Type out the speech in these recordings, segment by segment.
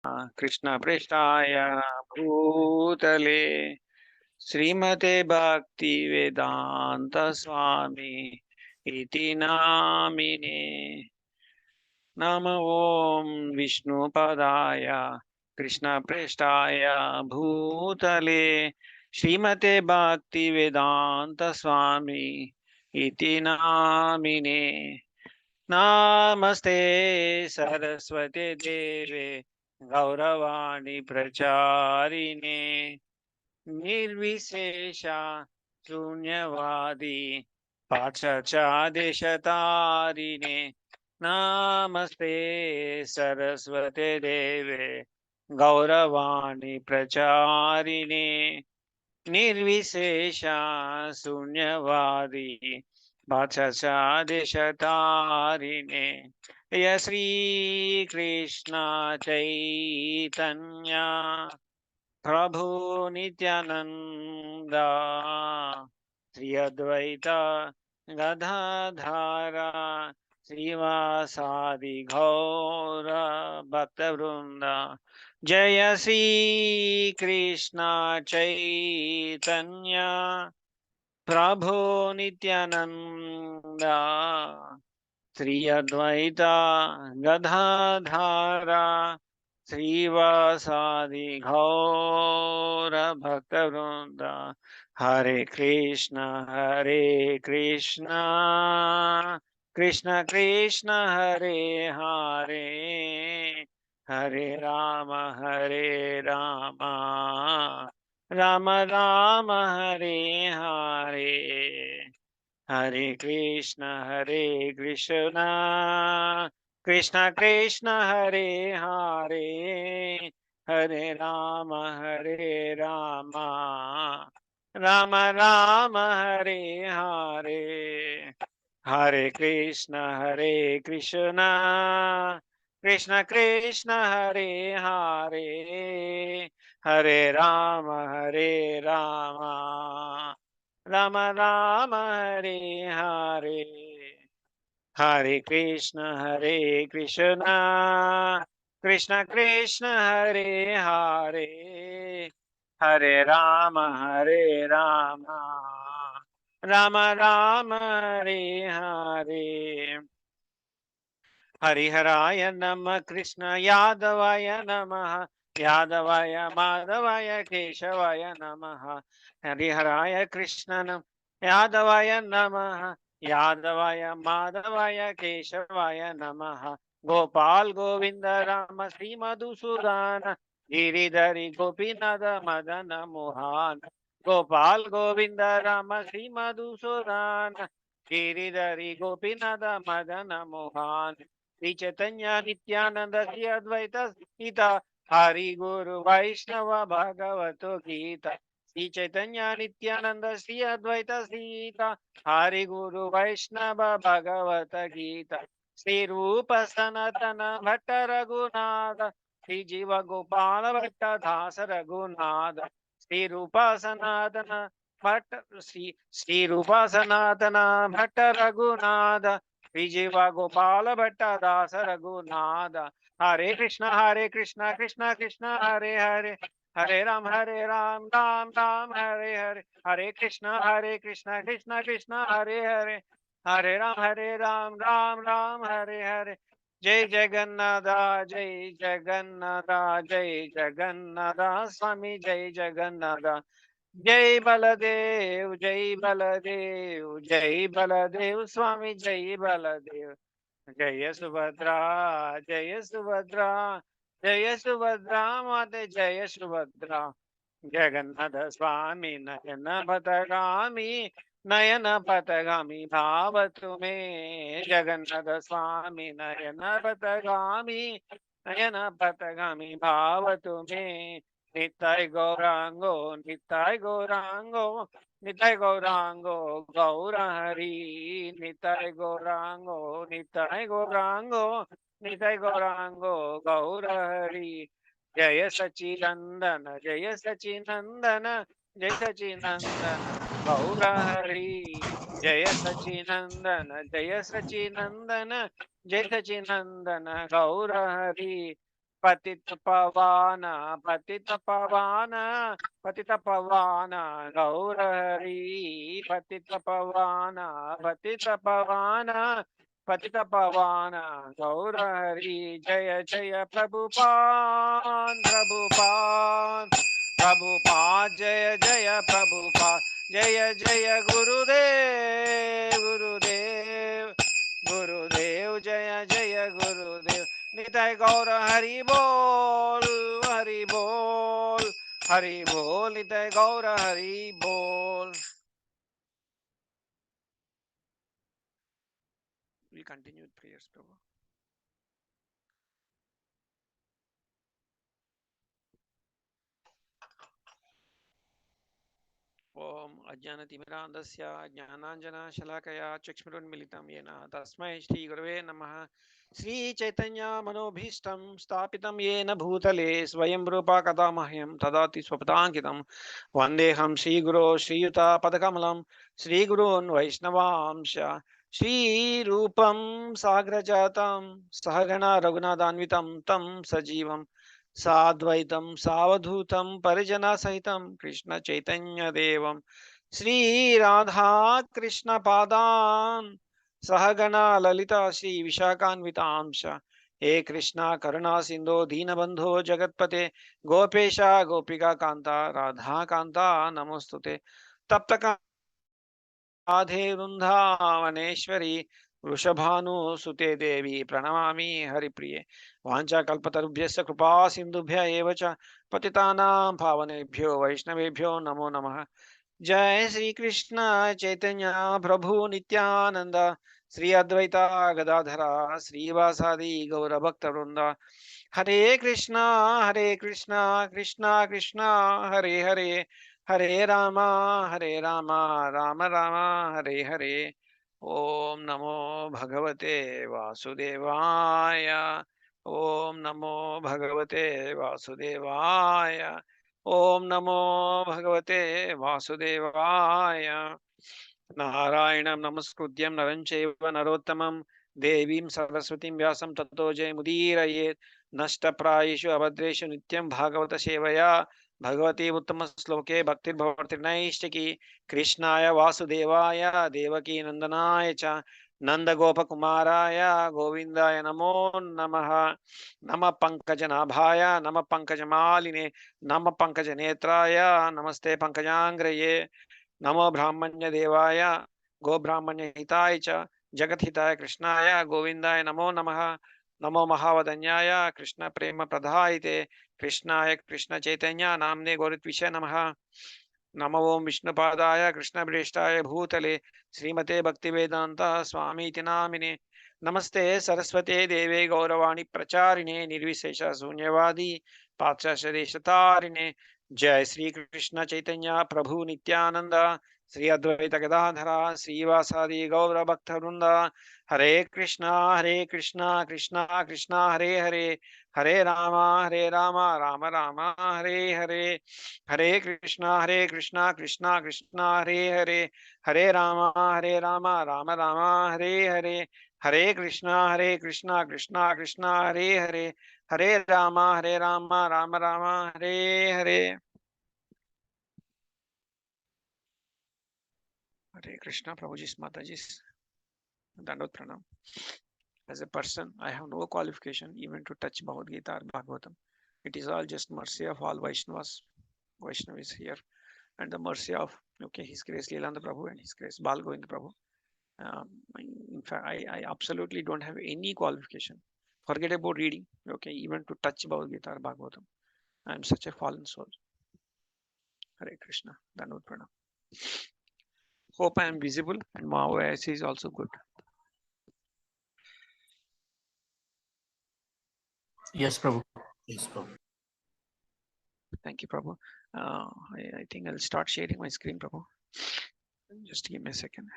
कृष्ण पृष्ठाय भूतले श्रीमते भक्ति वेदांत स्वामी इति नामिने नम ओं विष्णुपदाय कृष्ण पृष्ठाय भूतले श्रीमते भक्ति वेदांत स्वामी इति नामिने नमस्ते सरस्वती देवे गौरवाणी प्रचारिणे निर्विशेष शून्यवादी पाश्चादेशतारिणे नमस्ते सरस्वती देवे गौरवाणी प्रचारिणे निर्विशेष शून्यवादी पाश्चादेशतारिणे जय श्री कृष्ण चैतन्य प्रभु नित्यानंद श्री अद्वैत गदाधर श्रीवासादि गौर भक्तवृंद जय श्री कृष्ण चैतन्य प्रभु नित्यानंद श्री अद्वैत गदाधर श्रीवासादि गौर भक्तवृंद हरे कृष्ण कृष्ण कृष्ण हरे हरे हरे राम राम राम हरे हरे हरे कृष्ण कृष्ण कृष्ण हरे हरे हरे राम राम राम हरे हरे हरे कृष्ण कृष्ण कृष्ण हरे हरे हरे राम राम राम हरे हरे हरे कृष्ण कृष्ण कृष्ण हरे हरे हरे राम राम राम हरे हरे हरिहराय नमः कृष्ण यादवाय नमः यादवाय माधवाय केशवाय नमः हरिहराय कृष्ण यादवाय नमः यादवाय माधवाय केशवाय नमः गोपाल गोविंद राम श्री मधुसूदन गिरिधरी गोपीनाथ मदन मोहन गोपाल गोविंद राम श्री मधुसूदन गिरिधरी गोपीनाथ मदन मोहन श्री चैतन्य नित्यानंद श्री अद्वैत गीता हरि गुरु वैष्णव भगवत गीता श्री चैतन्य नित्यानंद श्री अद्वैत गीता हरि गुरु वैष्णव भगवत गीता श्री रूप सनातन भट्ट रघुनाथ श्री जीव गोपाल भट्ट दास रघुनाथ श्री रूप सनातन भट्ट श्री रूप सनातन भट्ट रघुनाथ श्रीजीवा गोपाल भट्ट दास रघुनाथ हरे कृष्ण कृष्ण कृष्ण हरे हरे हरे राम राम राम हरे हरे हरे कृष्ण कृष्ण कृष्ण हरे हरे हरे राम राम हरे हरे जय जगन्नाथ जय जगन्नाथ स्वामी जय जगन्नाथ जय बलदेव स्वामी जय बलदेव जय सुभद्रा माते जय सुभद्रा जगन्नाथ स्वामी नयन पथगामी भाव तुम्हें जगन्नाथ स्वामी नयन पथगामी भाव तुम्हें निताय गौरांगो निताय गौरांगो गौर हरि निताय गौरांगो निताय गौरांगो गौर हरि जय सचिनंदन जय सचिनंदन गौर हरि जय सचिनंदन जय सचिनंदन गौर Hari Patita Pavana, Patita Pavana, Patita Pavana, Gaurahari, Patita Pavana, Patita Pavana, Patita Pavana, Gaurahari, Jaya Jaya Prabhupada, Prabhupada, Prabhupada, Jaya Jaya Prabhupada, Jaya Jaya Gurudev, Gurudev, Gurudev, Jaya Jaya Gurudev. Nitai Gaura Hari Bol, Hari Bol, Hari Bol, Nitai Gaura Hari Bol. We continue with prayers, Prabhu. Om Ajnanatimirandasya Jnananjana Shalakaya Chakshmiruन्मिलितं येन तस्मै श्री गुरवे नमः श्री चैतन्य मनोभीष्टं स्थापितं येन भूतले स्वयं रूपा कदा मह्यं तदाति स्वपदाङ्कितं वन्देऽहं श्रीगुरो श्रीयुतापदकमलं श्रीगुरून् वैष्णवांश श्रीरूपं साग्रजातं सहगणा रघुनाथान्वितं तं सजीवं साद्वैतं सावधूतं परिजनसहितं कृष्ण चैतन्य देवं श्री राधा कृष्ण पादान् सहगणा ललिता श्री विशाखान्वितांश हे कृष्णा करुणा सिंधो दीनबंधो जगत्पते गोपेशा गोपिका कांता राधा कांता नमोस्तुते तप्त राधे वृंदावनेश्वरी वृषभानुसुते देवी प्रणमामि हरिप्रिये वाञ्छाकल्पतरुभ्यश्च कृपा सिन्धुभ्य एव च पतितानां पावनेभ्यो वैष्णवेभ्यो नमो नमः जय श्री कृष्ण चैतन्य प्रभु नित्यानंद श्री अद्वैता गदाधरा श्रीवासादि गौरभक्तवृंद हरे कृष्णा कृष्णा कृष्णा हरे हरे हरे राम राम राम हरे हरे ओम नमो भगवते वासुदेवाय ओम नमो भगवते वासुदेवाय ओम नमो भगवते वासुदेवाय नारायणं नमस्कृत्यं नरं चैव नरोत्तमं देवीं सरस्वतीं व्यासं ततो जयमुदीरयेत् नष्टप्रायेषु अभद्रेषु नित्यं भागवत सेवया भगवती उत्तम श्लोके भक्तिर्भवति नैष्टिकी कृष्णाय वासुदेवाय देवकी नंदनाय च नंदगोपकुमाराय गोविंदाय नमो नमः नमः पंकजनाभाय नमः पंकजमालिने नमः पंकजनेत्राय नमस्ते पंकजांग्रये नमो ब्राह्मण्य देवाय गो ब्राह्मण्य हिताय च जगत हिताय कृष्णाय गोविंदाय नमो नमः नमो महावदन्याय कृष्ण प्रेम प्रदायते कृष्णाय कृष्ण चैतन्य नामने गौरत्विषय नमः नमो ओं विष्णुपादाय कृष्णप्रेष्ठाय भूतले श्रीमते भक्तिवेदांत स्वामीति नामिने नमस्ते सरस्वते देवे गौरवाणी प्रचारिणे निर्विशेष शून्यवादी पाश्चात्यदेशतारिणे जय श्री कृष्ण चैतन्य प्रभु नित्यानंद श्री अद्वैत गदाधरा श्रीवासादि गौर भक्तवृंद हरे कृष्णा कृष्णा कृष्णा हरे हरे हरे राम राम राम हरे हरे हरे कृष्णा कृष्णा कृष्णा हरे हरे हरे राम राम राम हरे हरे हरे कृष्णा कृष्णा कृष्णा हरे हरे हरे राम राम राम हरे हरे हरे कृष्णा प्रभुजी माताजी दंडवत प्रणाम as a person I have no qualification even to touch Bhagavad Gita or Bhagavatam. It is all just mercy of all Vaishnavis here and the mercy of His Grace Lilananda Prabhu and His Grace Bal Govind Prabhu. In fact, I absolutely don't have any qualification. Forget about reading, even to touch Bhagavad Gita or Bhagavatam. I am such a fallen soul. Hare Krishna, Dhanavad Pranam. Hope I am visible and my voice is also good. Yes, Prabhu. Yes, Prabhu. Thank you, Prabhu. I think I'll start sharing my screen, Prabhu. Just give me a second.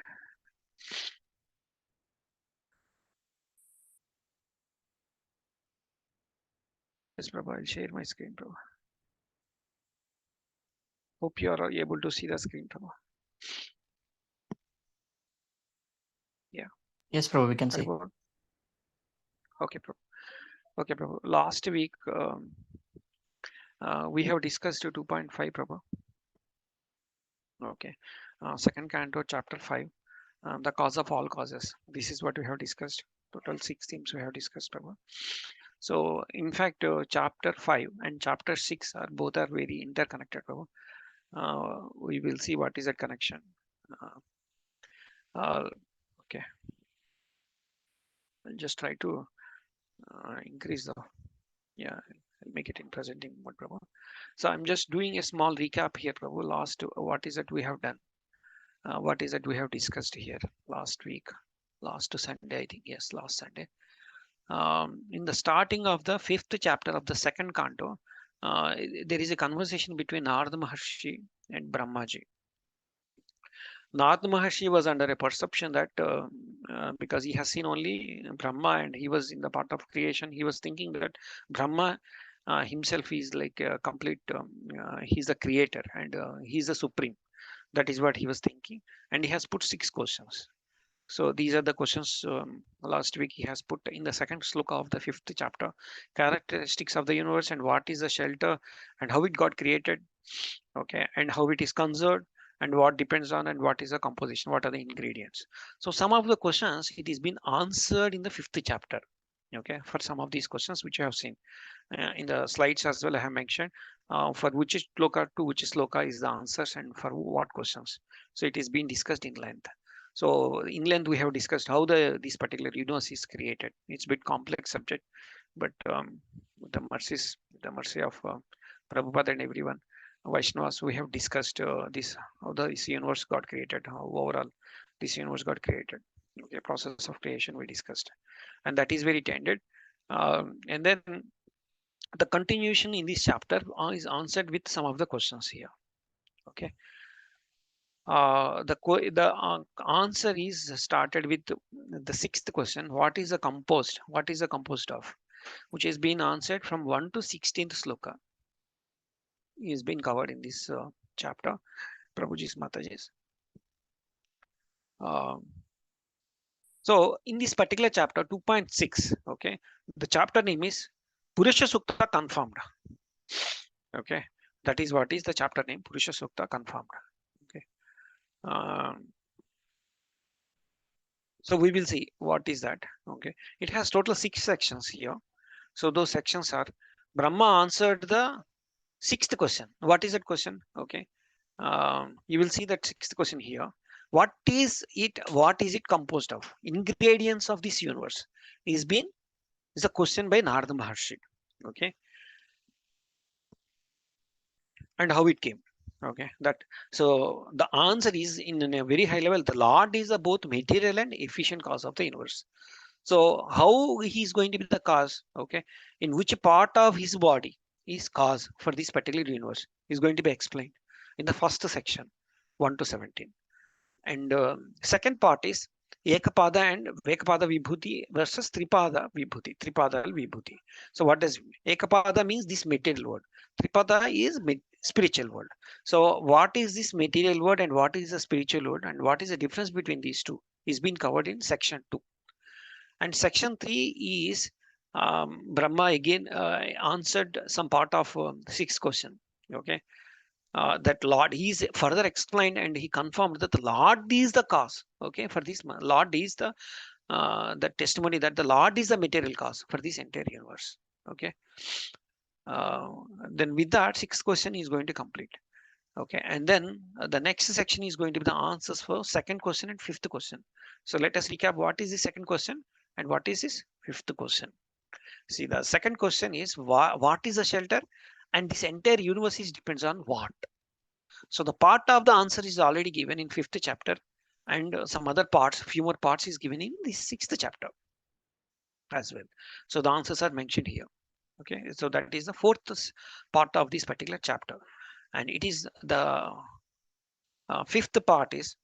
Yes, Prabhu, I'll share my screen, Prabhu. Hope you are able to see the screen, Prabhu. Yeah. Yes, Prabhu, we can see. Okay, Prabhu. Okay, Prabhu. Last week we have discussed 2.5, Prabhu. Okay. Second canto, chapter 5, the cause of all causes. This is what we have discussed. Total 6 themes we have discussed, Prabhu. So, in fact, chapter 5 and chapter 6 are both are very interconnected, Prabhu. We will see what is that connection. Uh, okay, I'll just try to increase the, yeah, I'll make it in presenting mode, Prabhu. So I'm just doing a small recap here, Prabhu. Last, what is it we have done? What is it we have discussed here last week? Last Sunday, I think. Yes, last Sunday. In the starting of the 5th chapter of the second canto, there is a conversation between Narada Maharshi and Brahmaji. Narada Maharshi was under a perception that because he has seen only Brahma and he was in the part of creation, he was thinking that Brahma himself is like a complete, he's the creator and he's the supreme. That is what he was thinking. And he has put 6 questions. So these are the questions last week he has put in the second sloka of the 5th chapter. Characteristics of the universe and what is the shelter and how it got created. Okay, and how it is conserved and what depends on and what is the composition, what are the ingredients. So some of the questions it is been answered in the 5th chapter. Okay, for some of these questions which you have seen in the slides as well, I have mentioned for which sloka to which sloka is the answers and for what questions. So it is being discussed in length. So in length we have discussed how this particular universe is created. It's a bit complex subject, but the mercy of Prabhupada and everyone, Vaishnavas, we have discussed this how this universe got created, how overall this universe got created. Okay, process of creation we discussed, and that is very tended. And then the continuation in this chapter is answered with some of the questions here. Okay, the answer is started with the 6th question. What is a composed? What is a composed of? Which has been answered from 1 to 16th sloka. Is been covered in this chapter. Prabhuji's Mataji's. Um, so in this particular chapter 2.6, okay, the chapter name is Purusha Sukta confirmed. Okay, that is what is the chapter name, Purusha Sukta confirmed. Okay. So we will see what is that. Okay, it has total 6 sections here. So those sections are Brahma answered the 6th question. What is that question? Okay, you will see that 6th question here. What is it? What is it composed of? Ingredients of this universe is a question by Narada Maharshi. Okay, and how it came. Okay, that so the answer is in a very high level. The Lord is a both material and efficient cause of the universe. So how he is going to be the cause? Okay, in which part of his body is cause for this particular universe is going to be explained in the first section, 1 to 17. And second part is Ekapada and Vekapada Vibhuti versus Tripada Vibhuti, Tripada Vibhuti. So what does Ekapada means? This material world. Tripada is spiritual world. So what is this material world and what is the spiritual world and what is the difference between these two is being covered in section 2. And section 3 is Brahma again answered some part of 6th question. Okay, that Lord, he is further explained and he confirmed that the Lord is the cause. Okay, for this Lord is the testimony that the Lord is the material cause for this entire universe. Okay, uh, then with that 6th question is going to complete. Okay, and then the next section is going to be the answers for 2nd question and 5th question. So let us recap what is the 2nd question and what is this 5th question. See, the 2nd question is what is the shelter and this entire universe is depends on what. So the part of the answer is already given in 5th chapter and some other parts, few more parts is given in the 6th chapter as well. So the answers are mentioned here. Okay, so that is the 4th part of this particular chapter. And it is the 5th part is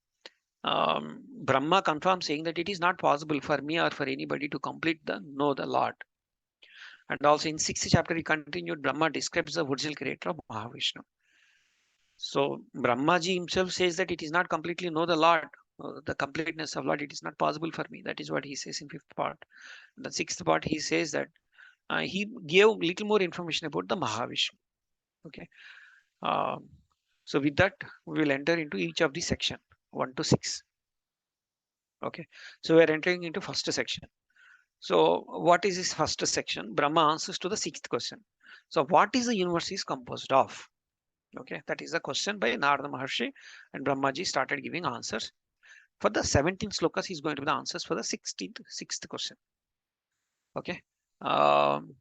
Brahma confirms saying that it is not possible for me or for anybody to complete the know the Lord. And also in 6th chapter, he continued, Brahma describes the original creator of Mahavishnu. So Brahmaji himself says that it is not completely know the Lord, the completeness of Lord. It is not possible for me. That is what he says in 5th part. The 6th part, he says that he gave little more information about the Mahavishnu. Okay. So with that, we will enter into each of the section 1 to 6. Okay. So we are entering into first section. So what is this first section? Brahma answers to the sixth question. So what is the universe is composed of? Okay, that is the question by Narada Maharshi, and Brahmaji started giving answers. For the 17th slokas, he is going to be the answers for the sixth question. Okay. Um,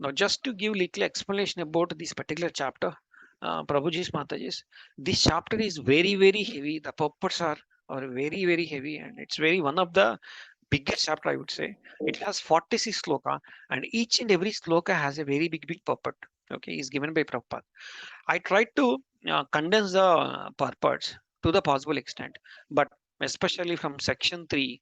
Now, just to give little explanation about this particular chapter, Prabhuji's Mataji's, this chapter is very, very heavy. The purports are very, very heavy, and it's very one of the biggest chapter, I would say. It has 46 sloka, and each and every sloka has a very big, big purport. Okay, is given by Prabhupada. I tried to condense the purports to the possible extent, but especially from section 3,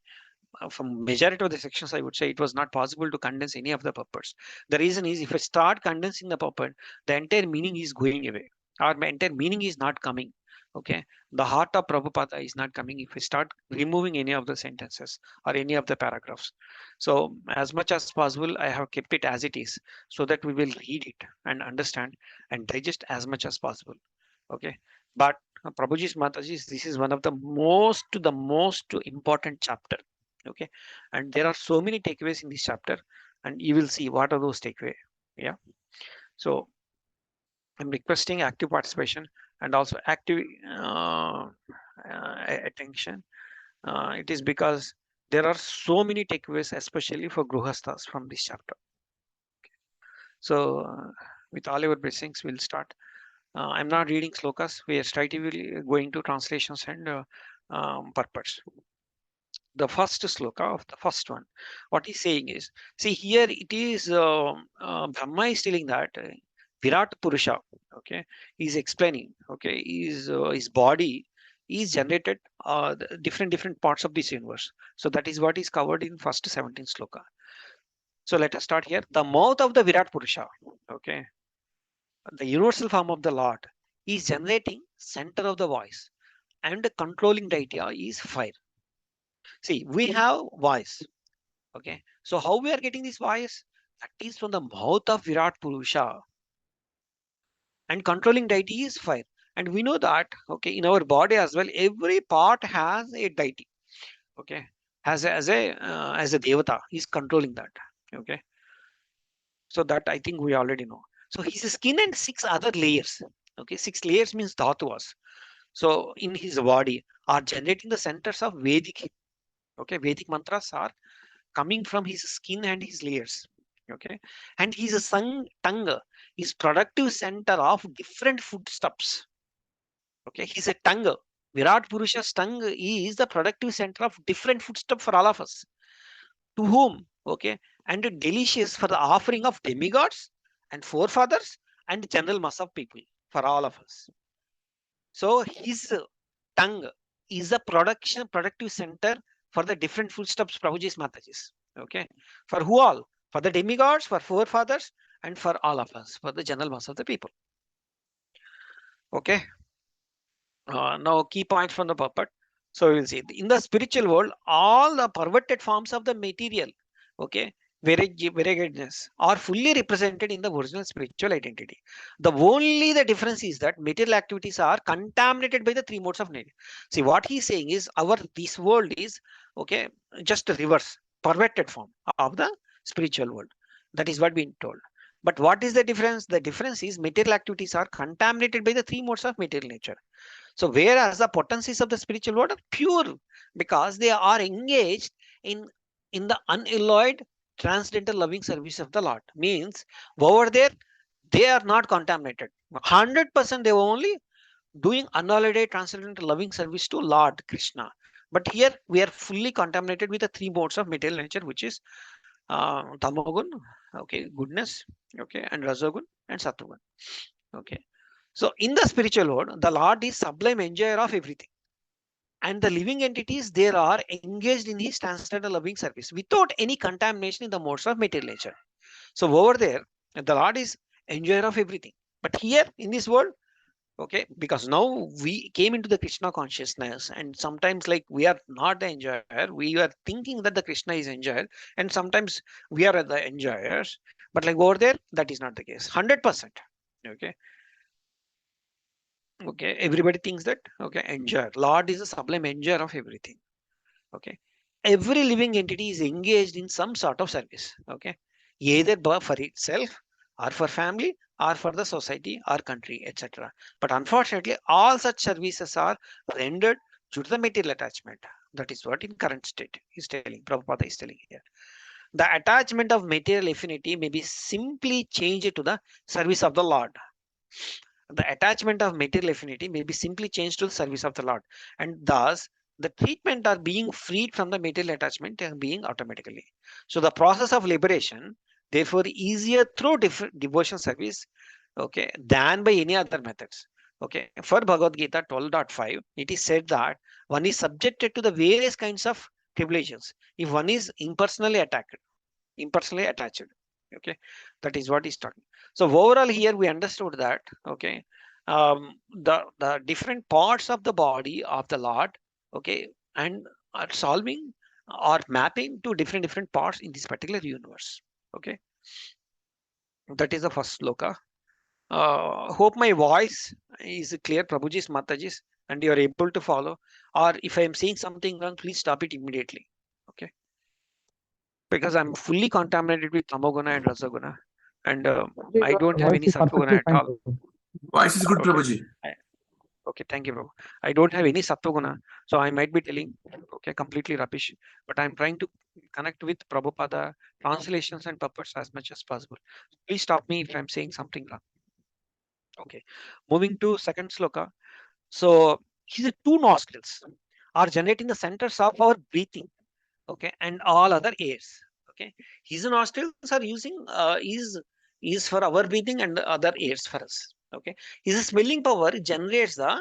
from majority of the sections, I would say it was not possible to condense any of the purports. The reason is if I start condensing the purport, the entire meaning is going away, or my entire meaning is not coming. Okay, the heart of Prabhupada is not coming if I start removing any of the sentences or any of the paragraphs. So as much as possible, I have kept it as it is so that we will read it and understand and digest as much as possible. Okay, but Prabhuji's Mataji's, this is one of the most important chapter. Okay, and there are so many takeaways in this chapter, and you will see what are those takeaways. Yeah, so I'm requesting active participation and also active attention. It is because there are so many takeaways, especially for Gruhasthas from this chapter. So with all your blessings, we'll start. I'm not reading slokas. We are straightaway going to translations and purports. The first sloka of the first one, what he's saying is, see here it is Brahma is telling that Virat Purusha, okay, he's explaining, okay, his body is generated different parts of this universe. So that is what is covered in first 17 sloka. So let us start here. The mouth of the Virat Purusha, okay, the universal form of the Lord, is generating center of the voice, and the controlling the idea is fire. See, we have voice. Okay, so how we are getting this voice? That is from the mouth of Virat Purusha, and controlling deity is fire. And we know that, okay, in our body as well, every part has a deity. Okay, as a devata, is controlling that. Okay, so that I think we already know. So his skin and 6 other layers. Okay, 6 layers means dhatuvas. So in his body are generating the centers of Vedic. Okay, Vedic mantras are coming from his skin and his layers. Okay, and his tongue is productive center of different foodstuffs. Okay, his tongue, Virat Purusha's tongue is the productive center of different foodstuff for all of us. To whom? Okay, and delicious for the offering of demigods and forefathers and general mass of people for all of us. So his tongue is the productive center for the different foodstuffs, Prabhuji's Matajis. Okay, for who all? For the demigods, for forefathers, and for all of us, for the general mass of the people. Okay. Now key points from the purport. So we will see in the spiritual world, all the perverted forms of the material, okay, variegatedness are fully represented in the original spiritual identity. The difference is that material activities are contaminated by the 3 modes of nature. See what he's saying is this world is, okay, just a reverse perverted form of the spiritual world. That is what being told. But what is the difference? The difference is material activities are contaminated by the 3 modes of material nature. So whereas the potencies of the spiritual world are pure because they are engaged in the unalloyed transcendental loving service of the Lord. Means over there they are not contaminated. 100% they were only doing unalloyed transcendental loving service to Lord Krishna. But here we are fully contaminated with the 3 modes of material nature, which is tamagun, okay, goodness, okay, and rajagun and sattvagun. Okay. So in the spiritual world, the Lord is sublime enjoyer of everything. And the living entities there are engaged in his transcendental loving service without any contamination in the modes of material nature. So over there, the Lord is enjoyer of everything. But here in this world, Okay, because now we came into the Krishna consciousness, and sometimes like we are not the enjoyer, we are thinking that the Krishna is enjoyer, and sometimes we are the enjoyers, but like over there that is not the case 100%. Okay, okay, everybody thinks that, okay, enjoyer, Lord is a sublime enjoyer of everything. Okay, every living entity is engaged in some sort of service. Okay, either for itself or for family or for the society or country, etc. But unfortunately all such services are rendered due to the material attachment. That is what in current state is telling, Prabhupada is telling here. The attachment of material affinity may be simply changed to the service of the Lord. The attachment of material affinity may be simply changed to the service of the Lord, and thus the treatment are being freed from the material attachment and being automatically. So the process of liberation, therefore, easier through devotion service, okay, than by any other methods. Okay, for Bhagavad Gita 12.5, it is said that one is subjected to the various kinds of tribulations if one is impersonally attached. Okay, that is what he's talking. So overall here we understood that, okay, the different parts of the body of the Lord, okay, and are solving or mapping to different parts in this particular universe. Okay, that is the first sloka. Hope my voice is clear, Prabhuji's, Mataji's, and you are able to follow. Or if I am saying something wrong, please stop it immediately. Okay, because I'm fully contaminated with tamoguna and rasaguna, and I Your don't have voice any is sattva perfectly at fine, all. Prabhu. Voice is good, Okay, Prabhuji. I, okay, thank you, bro. I don't have any sattva, so I might be telling, okay, completely rubbish. But I'm trying to connect with Prabhupada translations and purpose as much as possible. Please stop me if I'm saying something wrong. Okay, moving to second sloka. So his two nostrils are generating the centers of our breathing, okay, and all other airs. Okay, his nostrils are using is for our breathing and other airs for us. Okay, his smelling power generates the,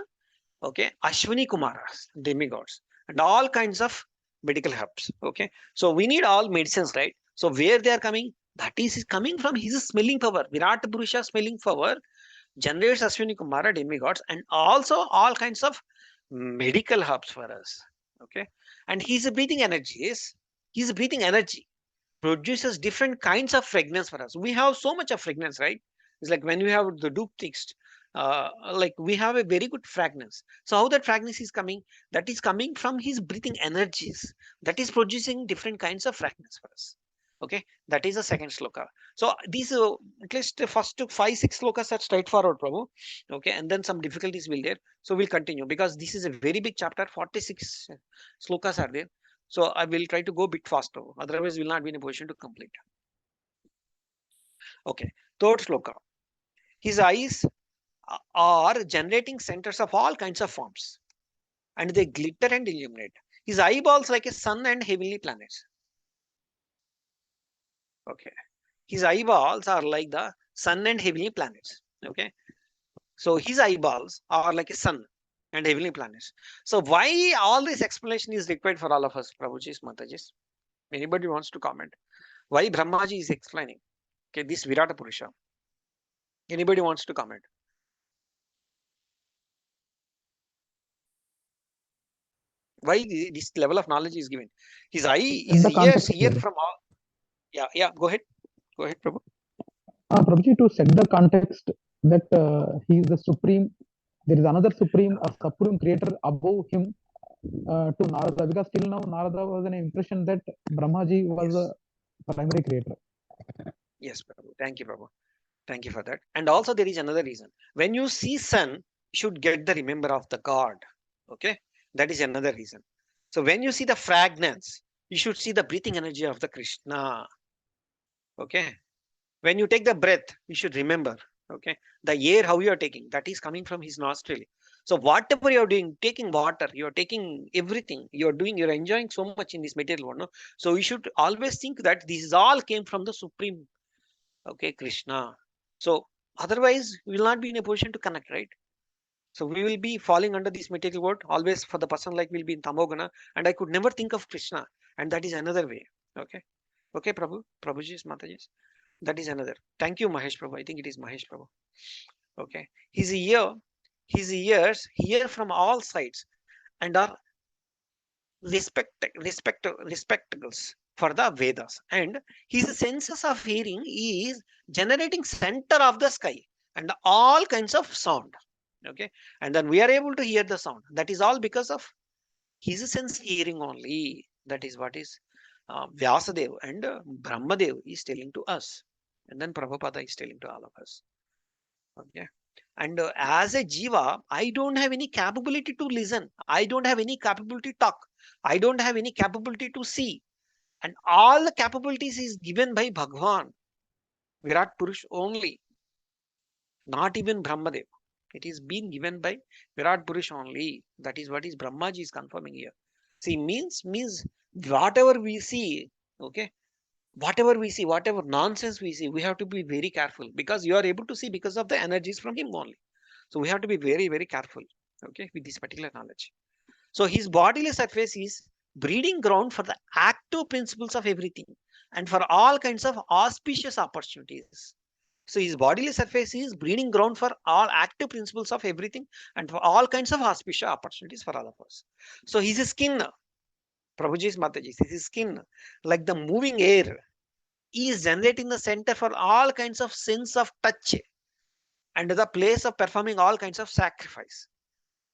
okay, Ashwini Kumaras, demigods, and all kinds of medical herbs. Okay, so we need all medicines, right? So where they are coming, that is coming from his smelling power. Virat Purusha smelling power generates Ashwini Kumara demigods and also all kinds of medical herbs for us. Okay, and his breathing energies, his breathing energy produces different kinds of fragrance for us. We have so much of fragrance, right? It's like when we have the dupe text, like we have a very good fragrance. So how that fragrance is coming? That is coming from his breathing energies. That is producing different kinds of fragrance for us. Okay, that is the second sloka. So these at least the first 5-6 slokas are straightforward, Prabhu. Okay, and then some difficulties will there. So we'll continue because this is a very big chapter. 46 slokas are there. So I will try to go a bit faster. Otherwise, we'll not be in a position to complete. Okay. Third sloka. His eyes are generating centers of all kinds of forms, and they glitter and illuminate. His eyeballs like a sun and heavenly planets. Okay. His eyeballs are like the sun and heavenly planets. Okay. So his eyeballs are like a sun and heavenly planets. So why all this explanation is required for all of us, Prabhuji's, Mataji's? Anybody wants to comment? Why Brahmaji is explaining? Okay, this Virata Purusha. Anybody wants to comment? Why this level of knowledge is given? His eye, Set his the ears context hear here. from all. Yeah, yeah. Go ahead, Prabhu. Prabhuji, to set the context that he is the supreme, there is another supreme or supreme creator above him to Narada, because till now Narada was an impression that Brahmaji was Yes, a primary creator. yes, Prabhu. Thank you, Prabhu. Thank you for that. And also there is another reason. When you see sun, you should get the remember of the God. Okay, that is another reason. So when you see the fragrance, you should see the breathing energy of the Krishna. Okay, when you take the breath, you should remember. Okay, the air how you are taking, that is coming from his nostril. So whatever you are doing, taking water, you are taking everything you are doing, you are enjoying so much in this material world, no? So you should always think that this is all came from the supreme, okay, Krishna. So otherwise we will not be in a position to connect, right? So we will be falling under this material world always. For the person like will be in tamogana, and I could never think of Krishna, and that is another way. Okay, okay, Prabhuji's, Mataji's, that is another. Thank you, Mahesh Prabhu. I think it is Mahesh Prabhu. Okay, his ear His ears hear from all sides and are respectacles for the Vedas. And his senses of hearing is generating center of the sky and all kinds of sound. Okay, and then we are able to hear the sound. That is all because of his sense hearing only. That is what is Vyasadev and Brahmadev is telling to us, and then Prabhupada is telling to all of us. Okay. And as a jiva, I don't have any capability to listen. I don't have any capability to talk. I don't have any capability to see. And all the capabilities is given by Bhagwan, Virat Purush only, not even Brahmadev. It is being given by Virat Purush only. That is what is Brahmaji is confirming here. See, means whatever we see, okay, whatever we see, whatever nonsense we see, we have to be very careful, because you are able to see because of the energies from him only. So we have to be very, very careful, okay, with this particular knowledge. So his bodily surface is breeding ground for the active principles of everything and for all kinds of auspicious opportunities. So his bodily surface is breeding ground for all active principles of everything and for all kinds of auspicious opportunities for all of us. So his skin, Prabhuji's Mataji, his skin, like the moving air, is generating the center for all kinds of sense of touch and the place of performing all kinds of sacrifice.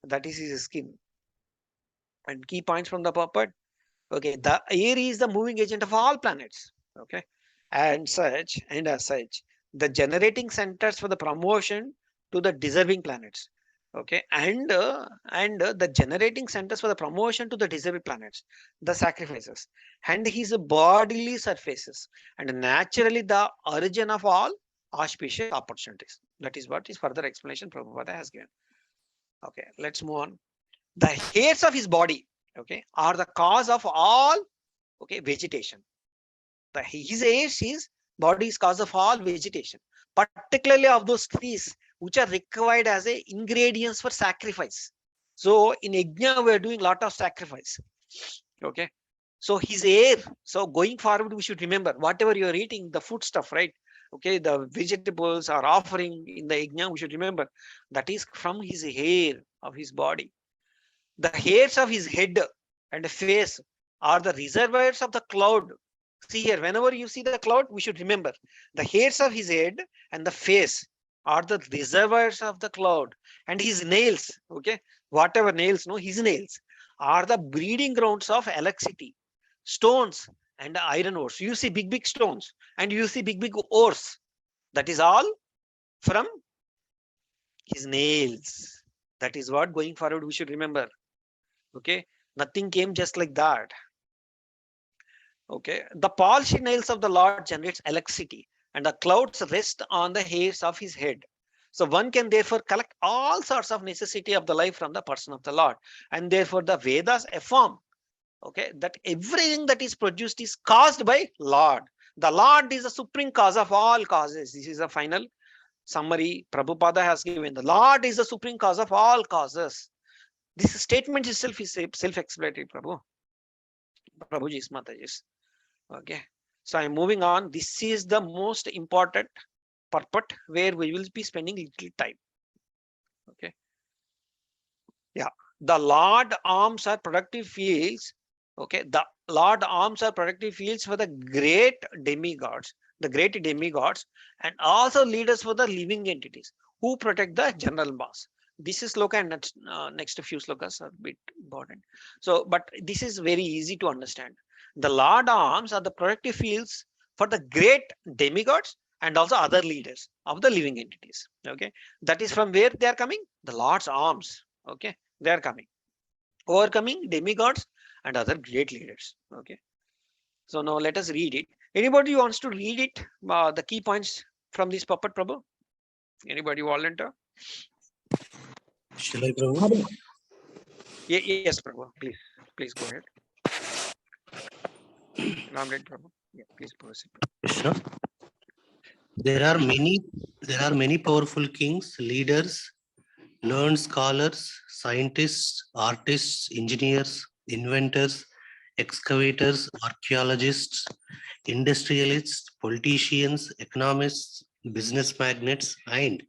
That is his skin. And key points from the puppet. Okay, the air is the moving agent of all planets. Okay, and as such, the generating centers for the promotion to the deserving planets. Okay, and the generating centers for the promotion to the deserving planets, the sacrifices, and his bodily surfaces, and naturally the origin of all auspicious opportunities. That is what is further explanation Prabhupada has given. Okay, let's move on. The hairs of his body, okay, are the cause of all, okay, vegetation. His hairs, his body is cause of all vegetation, particularly of those trees which are required as a ingredients for sacrifice. So in Yajna, we are doing a lot of sacrifice. Okay. So his hair, so going forward, we should remember whatever you are eating, the food stuff, right? Okay, the vegetables are offering in the Yajna, we should remember that is from his hair of his body. The hairs of his head and face are the reservoirs of the cloud. See here, whenever you see the cloud, we should remember the hairs of his head and the face are the reservoirs of the cloud. And his nails, okay, whatever nails, no, his nails are the breeding grounds of electricity, stones and iron ores. You see big stones and you see big ores. That is all from his nails. That is what going forward we should remember. Okay, nothing came just like that. Okay, the polished nails of the Lord generates electricity, and the clouds rest on the hairs of his head. So one can therefore collect all sorts of necessity of the life from the person of the Lord, and therefore the Vedas affirm, okay, that everything that is produced is caused by Lord. The Lord is the supreme cause of all causes. This is a final summary Prabhupada has given. The Lord is the supreme cause of all causes. This statement itself is self-explanatory, Prabhuji's Mataji's. Okay, so I'm moving on. This is the most important purport where we will be spending little time. Okay, yeah, the Lord arms are productive fields. Okay, the Lord arms are productive fields for the great demigods, and also leaders for the living entities who protect the general mass. This is sloka, and next few slokas are a bit important. So, but this is very easy to understand. The Lord arms are the productive fields for the great demigods and also other leaders of the living entities. Okay, that is from where they are coming. The Lord's arms. Okay, they are coming, overcoming demigods and other great leaders. Okay, so now let us read it. Anybody wants to read it? The key points from this puppet, Prabhu? Anybody volunteer? Shall I, Prabhu? Yes, Prabhu. Please go ahead. Ramred Prabhu. Yeah, please proceed. Sure. There are many powerful kings, leaders, learned scholars, scientists, artists, engineers, inventors, excavators, archaeologists, industrialists, politicians, economists, business magnates, and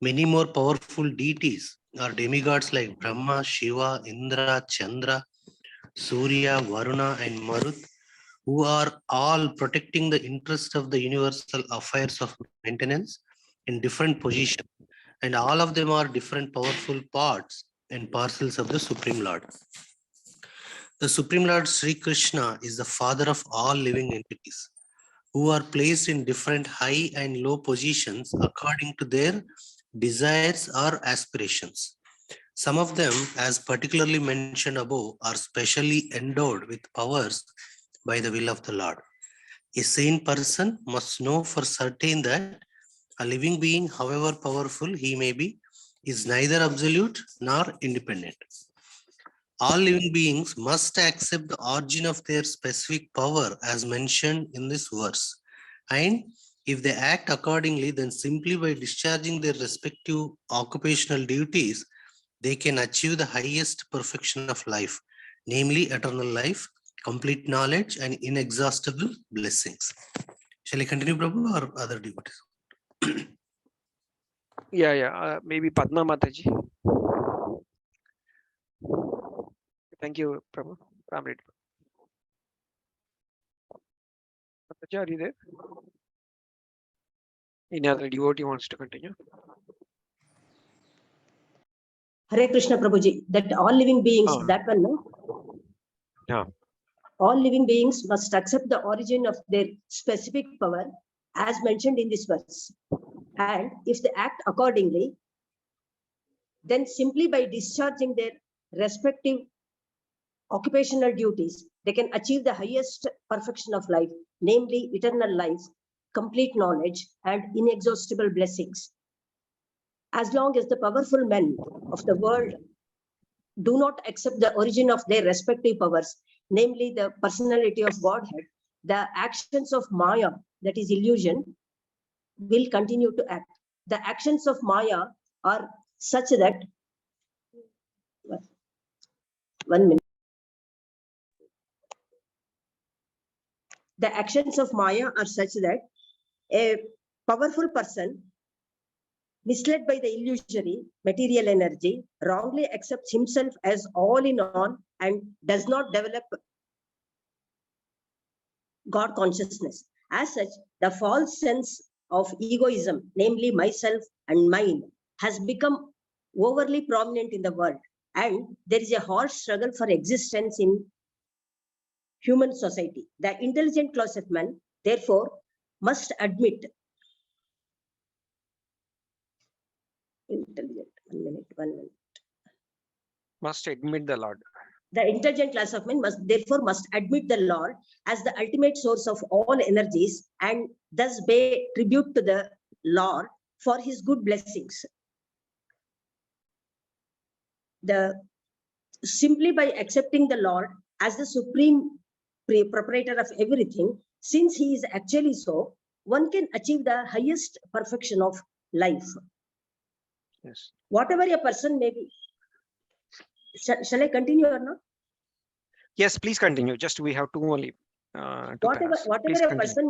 many more powerful deities are demigods like Brahma, Shiva, Indra, Chandra, Surya, Varuna, and Marut, who are all protecting the interest of the universal affairs of maintenance in different positions. And all of them are different powerful parts and parcels of the Supreme Lord. The Supreme Lord Sri Krishna is the father of all living entities, who are placed in different high and low positions according to their desires or aspirations. Some of them, as particularly mentioned above, are specially endowed with powers by the will of the Lord. A sane person must know for certain that a living being, however powerful he may be, is neither absolute nor independent. All living beings must accept the origin of their specific power as mentioned in this verse. And if they act accordingly, then simply by discharging their respective occupational duties, they can achieve the highest perfection of life, namely eternal life, complete knowledge, and inexhaustible blessings. Shall I continue, Prabhu, or other devotees? Yeah, maybe Padma Mataji. Thank you, Prabhu. I'm ready. Mataji, are you there? Any other devotee wants to continue? Hare Krishna Prabhuji, that all living beings, that one, no? Yeah. All living beings must accept the origin of their specific power as mentioned in this verse. And if they act accordingly, then simply by discharging their respective occupational duties, they can achieve the highest perfection of life, namely eternal life, complete knowledge, and inexhaustible blessings. As long as the powerful men of the world do not accept the origin of their respective powers, namely the personality of Godhead, the actions of Maya, that is illusion, will continue to act. The actions of Maya are such that, 1 minute. The actions of Maya are such that a powerful person, misled by the illusory material energy, wrongly accepts himself as all in all and does not develop God consciousness. As such, the false sense of egoism, namely myself and mine, has become overly prominent in the world, and there is a harsh struggle for existence in human society. The intelligent class of men, therefore, must admit. Intelligent, 1 minute, 1 minute. Must admit the Lord. The intelligent class of men must admit the Lord as the ultimate source of all energies and thus pay tribute to the Lord for his good blessings. Simply by accepting the Lord as the supreme proprietor of everything, since he is actually so, one can achieve the highest perfection of life. Yes. Whatever a person may be. Shall I continue or not? Yes, please continue. Just we have two only. Whatever a person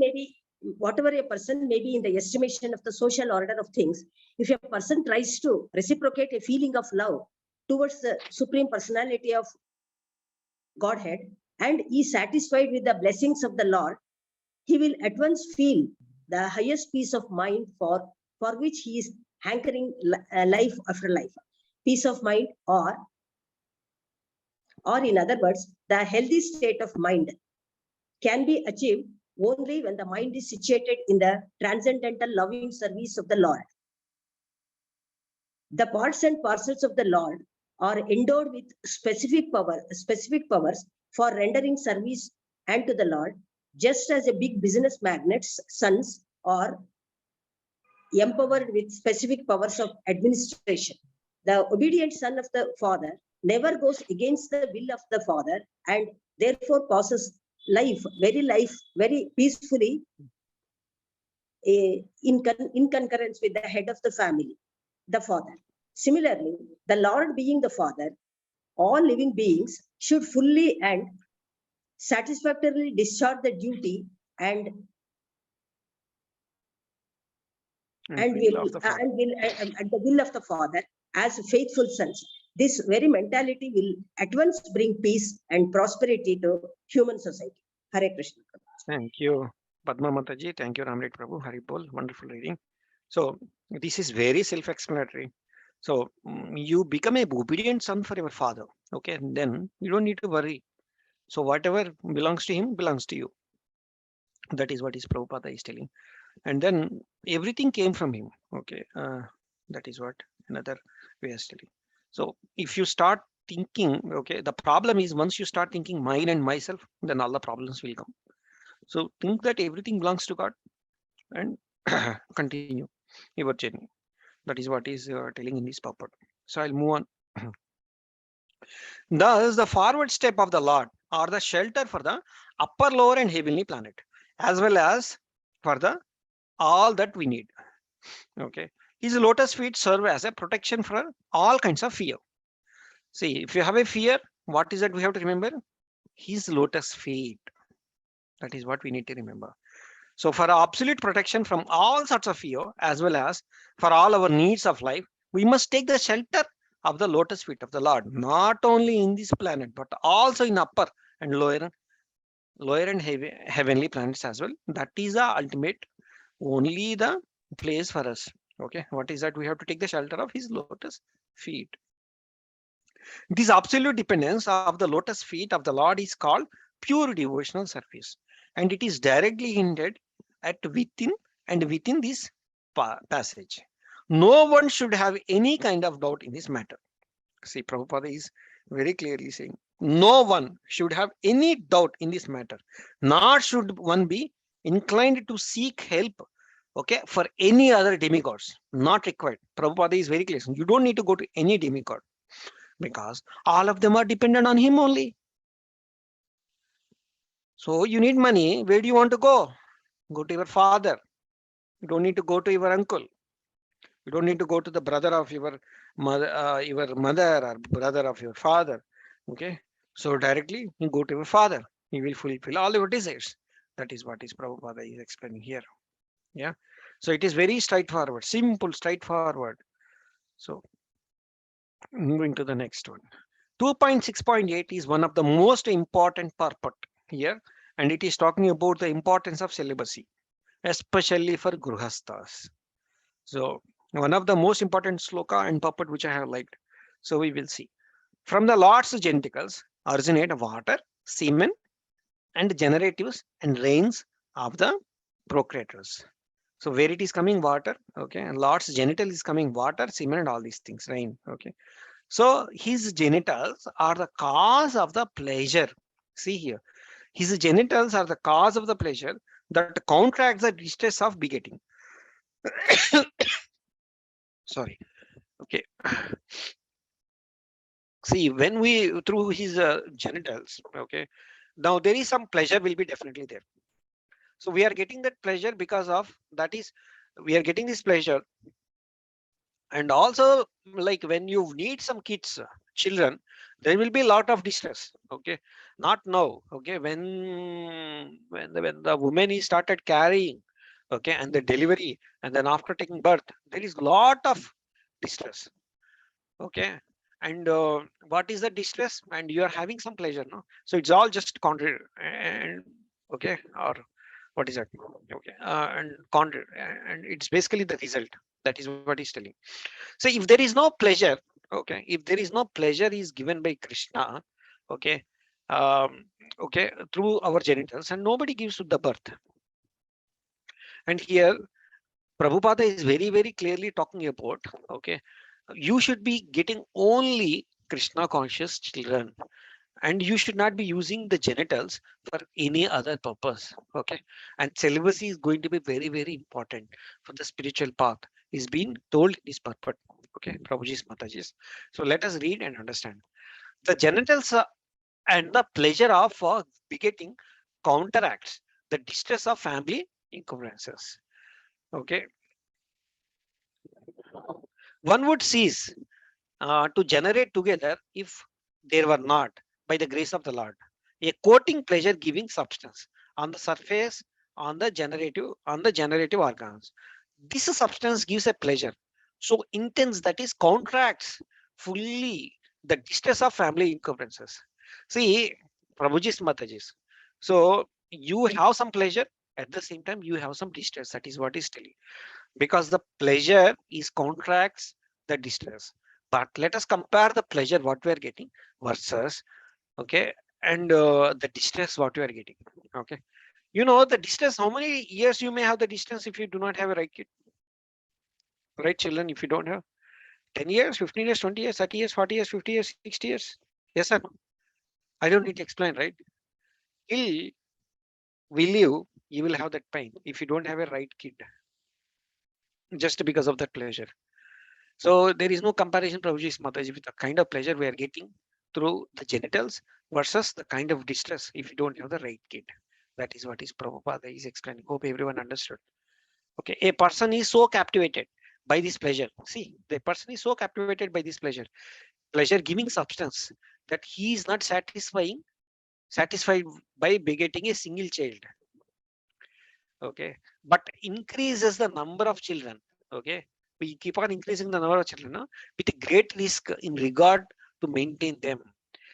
may be in the estimation of the social order of things, if a person tries to reciprocate a feeling of love towards the supreme personality of Godhead and is satisfied with the blessings of the Lord, he will at once feel the highest peace of mind for which he is hankering life after life. Peace of mind, or in other words, the healthy state of mind can be achieved only when the mind is situated in the transcendental loving service of the Lord. The parts and parcels of the Lord are endowed with specific powers for rendering service unto the Lord, just as a big business magnat's sons are empowered with specific powers of administration. The obedient son of the father never goes against the will of the father and therefore passes life very peacefully in concurrence with the head of the family, the father. Similarly, the Lord being the father, all living beings should fully and satisfactorily discharge the duty and the will of the father, as faithful sons. This very mentality will at once bring peace and prosperity to human society. Hare Krishna. Thank you, Padma Mataji. Thank you, Ramrit Prabhu. Hari Bol. Wonderful reading. So this is very self-explanatory. So you become a obedient son for your father. Okay, and then you don't need to worry. So whatever belongs to him belongs to you. That is what is Prabhupada is telling. And then everything came from him. Okay, that is what another way is telling. So if you start thinking, okay, the problem is once you start thinking mine and myself, then all the problems will come. So think that everything belongs to God and continue your journey. That is what is telling in this purport. So I'll move on. Thus, the forward step of the Lord or the shelter for the upper, lower, and heavenly planet, as well as for the all that we need. Okay, his lotus feet serve as a protection for all kinds of fear. See, if you have a fear, what is that we have to remember? His lotus feet. That is what we need to remember. So for absolute protection from all sorts of fear, as well as for all our needs of life, we must take the shelter of the lotus feet of the Lord, not only in this planet, but also in upper and lower and heavenly planets as well. That is the ultimate, only the place for us. Okay, what is that? We have to take the shelter of his lotus feet. This absolute dependence of the lotus feet of the Lord is called pure devotional service, and it is directly hinted at within this passage. No one should have any kind of doubt in this matter. See, Prabhupada is very clearly saying, no one should have any doubt in this matter, nor should one be inclined to seek help, okay, for any other demigods. Not required. Prabhupada is very clear. You don't need to go to any demigod, because all of them are dependent on him only. So you need money. Where do you want to go? Go to your father. You don't need to go to your uncle. You don't need to go to the brother of your mother or brother of your father. Okay. So directly you go to your father. He will fulfill all your desires. That is what is Prabhupada is explaining here. Yeah. So it is very straightforward, simple, straightforward. So moving to the next one. 2.6.8 is one of the most important purport here, and it is talking about the importance of celibacy, especially for Gruhasthas. So one of the most important sloka and purport which I have liked. So we will see. From the Lord's genitals originate water, semen, and generatives and rains of the procreators. So where it is coming water, okay, and Lord's genital is coming water, semen, and all these things, rain, okay. So his genitals are the cause of the pleasure. See here, his genitals are the cause of the pleasure that counteracts the distress of begetting. Sorry. Okay. See, when we through his genitals, okay, now there is some pleasure will be definitely there. So we are getting that pleasure because of that is we are getting this pleasure. And also, like when you need some kids, children, there will be a lot of distress. Okay, not now. Okay, when the woman is started carrying, okay, and the delivery, and then after taking birth, there is lot of distress. Okay, and what is the distress? And you are having some pleasure, no? So it's all just contrary, and okay, or what is that? Okay, and contrary, and it's basically the result. That is what he's telling. So if there is no pleasure, okay, if there is no pleasure is given by Krishna, okay, okay, through our genitals, and nobody gives the birth. And here, Prabhupada is very, very clearly talking about, okay, you should be getting only Krishna conscious children, and you should not be using the genitals for any other purpose. Okay, and celibacy is going to be very, very important for the spiritual path, is being told in this purport. Okay, Prabhuji's Mataji's. So let us read and understand. The genitals and the pleasure of begetting counteracts the distress of family encumbrances. Okay, one would cease to generate together if there were not, by the grace of the Lord, a coating pleasure giving substance on the surface on the generative organs. This substance gives a pleasure. so intense that is contracts fully the distress of family encumbrances. See, Prabhuji's Mataji's. So you have some pleasure, at the same time you have some distress. That is what is telling. Because the pleasure is contracts the distress. But let us compare the pleasure what we are getting versus, okay, and the distress what you are getting. Okay. You know the distance, how many years you may have the distance if you do not have a right kid, right children, if you don't have 10 years, 15 years, 20 years, 30 years, 40 years, 50 years, 60 years. Yes or no? I don't need to explain, right? Till we live, you will have that pain if you don't have a right kid, just because of that pleasure. So there is no comparison, Prabhuji Mataji, with the kind of pleasure we are getting through the genitals versus the kind of distress if you don't have the right kid. That is what is Prabhupada is explaining. Hope everyone understood. Okay, a person is so captivated by this pleasure. See, the person is so captivated by this pleasure giving substance, that he is not satisfied by begetting a single child. Okay, but increases the number of children. Okay, we keep on increasing the number of children, no? With a great risk in regard to maintain them,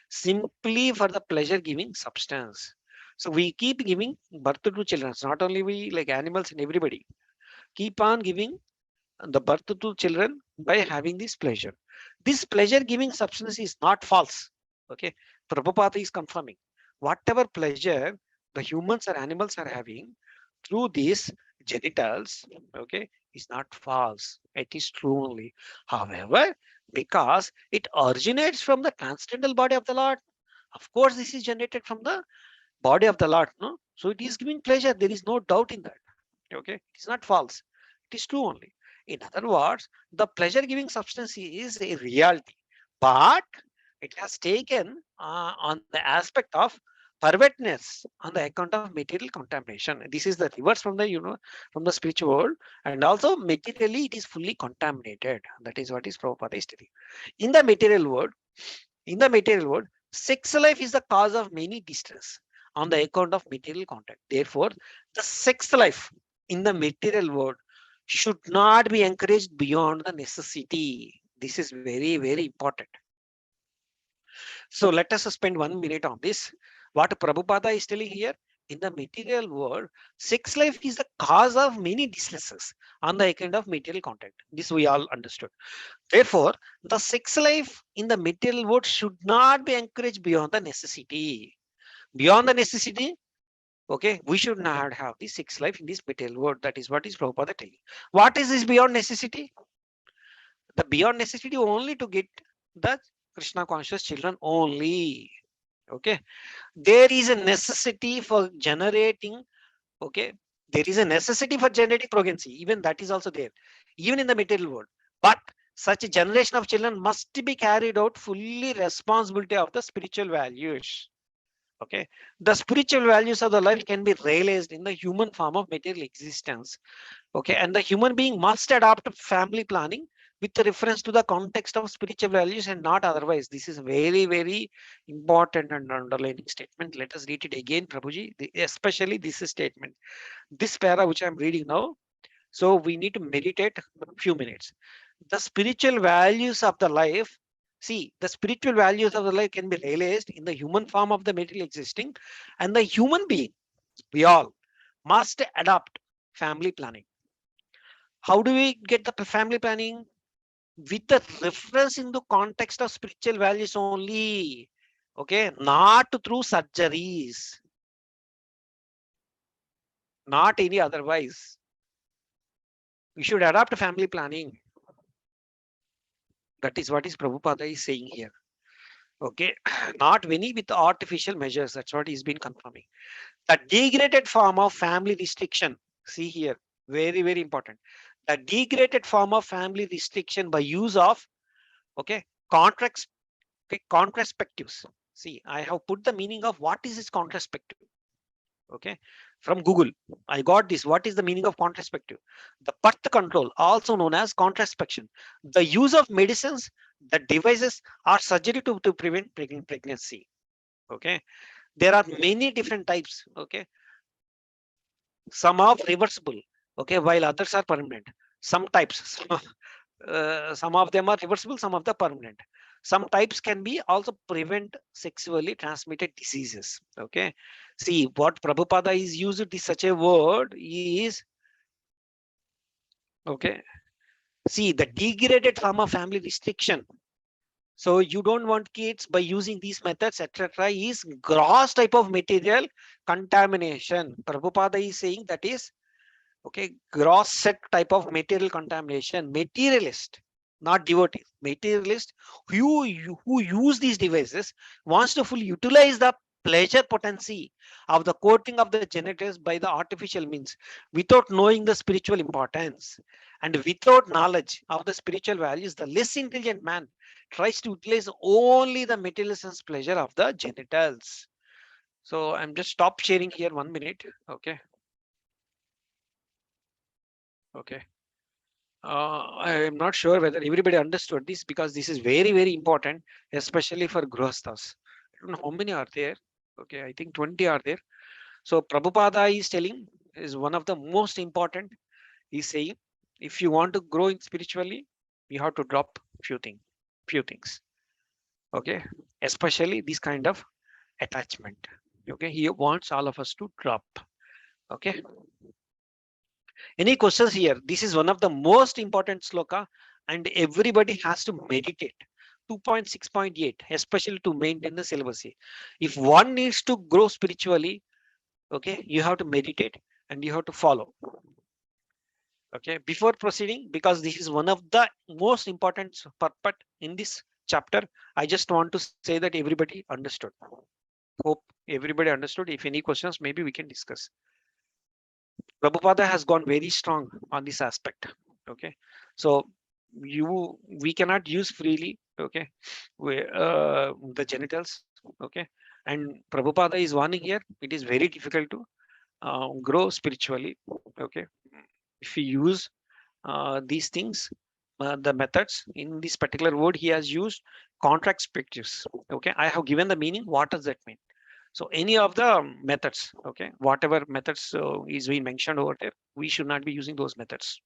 simply for the pleasure giving substance. So we keep giving birth to children, not only we, like animals and everybody keep on giving the birth to children by having this pleasure. This pleasure giving substance is not false. Okay, Prabhupada is confirming whatever pleasure the humans or animals are having through these genitals, okay, is not false. It is true only. However, because it originates from the transcendental body of the Lord, of course, this is generated from the body of the Lord. No, so it is giving pleasure. There is no doubt in that. Okay, it is not false. It is true only. In other words, the pleasure giving substance is a reality, but it has taken on the aspect of pervertness on the account of material contamination. This is the reverse from the, from the spiritual world, and also materially it is fully contaminated. That is what is Prabhupada is telling. In the material world, sex life is the cause of many distress on the account of material contact. Therefore, the sex life in the material world should not be encouraged beyond the necessity. This is very, very important. So let us spend 1 minute on this. What Prabhupada is telling here, in the material world, sex life is the cause of many distresses on the account of material contact. This we all understood. Therefore, the sex life in the material world should not be encouraged beyond the necessity. Beyond the necessity, okay, we should not have the sex life in this material world. That is what is Prabhupada telling. What is this beyond necessity? The beyond necessity only to get the Krishna conscious children only. Okay, there is a necessity for generating. Okay, there is a necessity for generating progeny. Even that is also there, even in the material world. But such a generation of children must be carried out fully responsibility of the spiritual values. Okay, the spiritual values of the life can be realized in the human form of material existence. Okay, and the human being must adopt family planning with reference to the context of spiritual values and not otherwise. This is very, very important and underlining statement. Let us read it again, Prabhuji, especially this statement, this para which I am reading now. So we need to meditate a few minutes. The spiritual values of the life, see, the spiritual values of the life can be realized in the human form of the material existing, and the human being, we all must adopt family planning. How do we get the family planning? With the reference in the context of spiritual values only. Okay, not through surgeries, not any otherwise. We should adopt family planning. That is what is Prabhupada is saying here. Okay, not many with artificial measures. That's what he's been confirming. The degraded form of family restriction. See here, very, very important. The degraded form of family restriction by use of, okay, contracts, okay, contraspectives. See, I have put the meaning of what is this contraspective. Okay, from Google, I got this. What is the meaning of contraspective? The birth control, also known as contraspection. The use of medicines, the devices or surgery to prevent pregnancy. Okay, there are many different types. Okay, some are reversible. Okay, while others are permanent. Some types, Some of them are reversible, some of them permanent. Some types can be also prevent sexually transmitted diseases. Okay. See what Prabhupada is used is such a word is, okay. See the degraded form of family restriction. So you don't want kids by using these methods, etc. is gross type of material contamination. Prabhupada is saying that is, okay, gross set type of material contamination. Materialist, not devotee. Materialist who use these devices wants to fully utilize the pleasure potency of the coating of the genitals by the artificial means without knowing the spiritual importance, and without knowledge of the spiritual values. The less intelligent man tries to utilize only the material sense pleasure of the genitals. So I'm just stop sharing here 1 minute. Okay. Okay. I am not sure whether everybody understood this, because this is very, very important, especially for Grihasthas. I don't know how many are there. Okay, I think 20 are there. So Prabhupada is telling is one of the most important. He's saying, if you want to grow in spiritually, you have to drop few things. Okay, especially this kind of attachment. Okay, he wants all of us to drop. Okay. Any questions here? This is one of the most important sloka, and everybody has to meditate. 2.6.8, especially to maintain the celibacy. If one needs to grow spiritually, okay, you have to meditate and you have to follow. Okay, before proceeding, because this is one of the most important part in this chapter, I just want to say that everybody understood. Hope everybody understood. If any questions, maybe we can discuss. Prabhupada has gone very strong on this aspect. Okay, so we cannot use freely. Okay, the genitals. Okay, and Prabhupada is warning here. It is very difficult to grow spiritually. Okay, if we use these things, the methods in this particular word he has used contract perspectives. Okay, I have given the meaning. What does that mean? So any of the methods, okay, whatever methods is being mentioned over there, we should not be using those methods.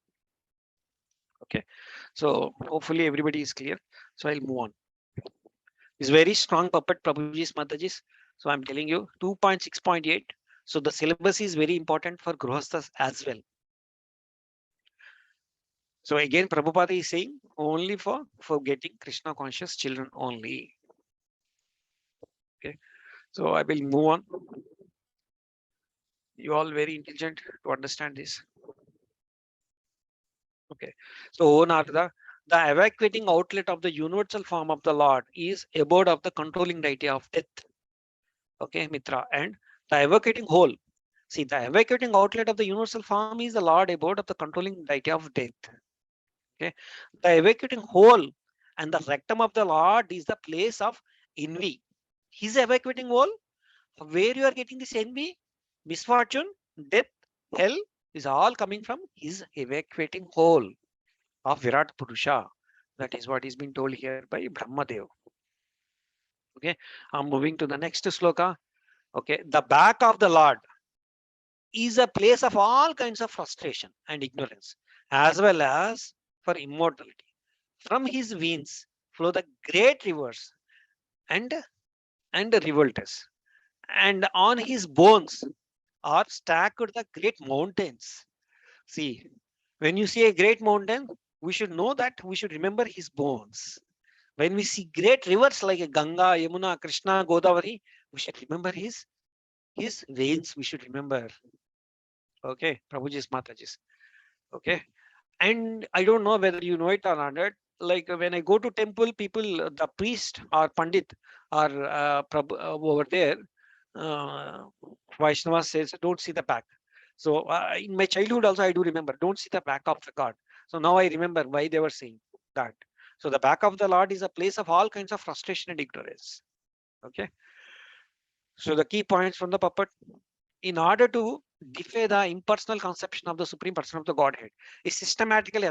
Okay, so hopefully everybody is clear. So I'll move on. It's very strong puppet, Prabhuji's Mataji's. So I'm telling you 2.6.8. So the syllabus is very important for Grihasthas as well. So again, Prabhupada is saying only for getting Krishna conscious children only. Okay, so I will move on. You all very intelligent to understand this. Okay, so Narada, the evacuating outlet of the universal form of the Lord is abode of the controlling deity of death. Okay, Mitra, and the evacuating whole. See, the evacuating outlet of the universal form is the Lord abode of the controlling deity of death. Okay, the evacuating whole and the rectum of the Lord is the place of envy. His evacuating whole, where you are getting this envy, misfortune, death, hell is all coming from his evacuating whole of Virat Purusha. That is what is being told here by Brahmadev. Okay, I'm moving to the next sloka. Okay, the back of the Lord is a place of all kinds of frustration and ignorance, as well as for immortality. From his veins flow the great rivers and revolters, and on his bones are stacked the great mountains. See, when you see a great mountain, we should know that we should remember his bones. When we see great rivers like Ganga, Yamuna, Krishna, Godavari, we should remember his veins. We should remember. Okay, Prabhuji's Mataji's. Okay, and I don't know whether you know it or not. Like when I go to temple, people, the priest or pandit or over there, Vaishnava says, don't see the back. So in my childhood also I do remember, don't see the back of the God. So now I remember why they were saying that. So the back of the Lord is a place of all kinds of frustration and ignorance. Okay. So the key points from the puppet, in order to defy the impersonal conception of the Supreme Person of the Godhead, a systematical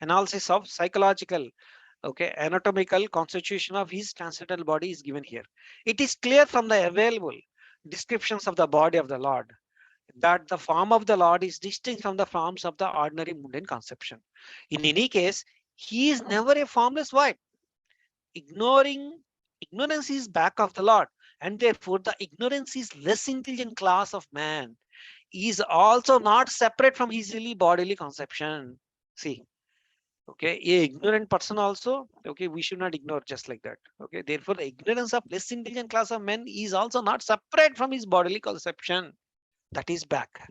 analysis of psychological, okay, anatomical constitution of his transcendental body is given here. It is clear from the available descriptions of the body of the Lord that the form of the Lord is distinct from the forms of the ordinary mundane conception. In any case, He is never a formless void. Ignorance is back of the Lord, and therefore the ignorance is less intelligent class of man is also not separate from his really bodily conception. See, okay, a ignorant person also, okay, we should not ignore just like that. Okay, therefore the ignorance of less intelligent class of men is also not separate from his bodily conception. That is back.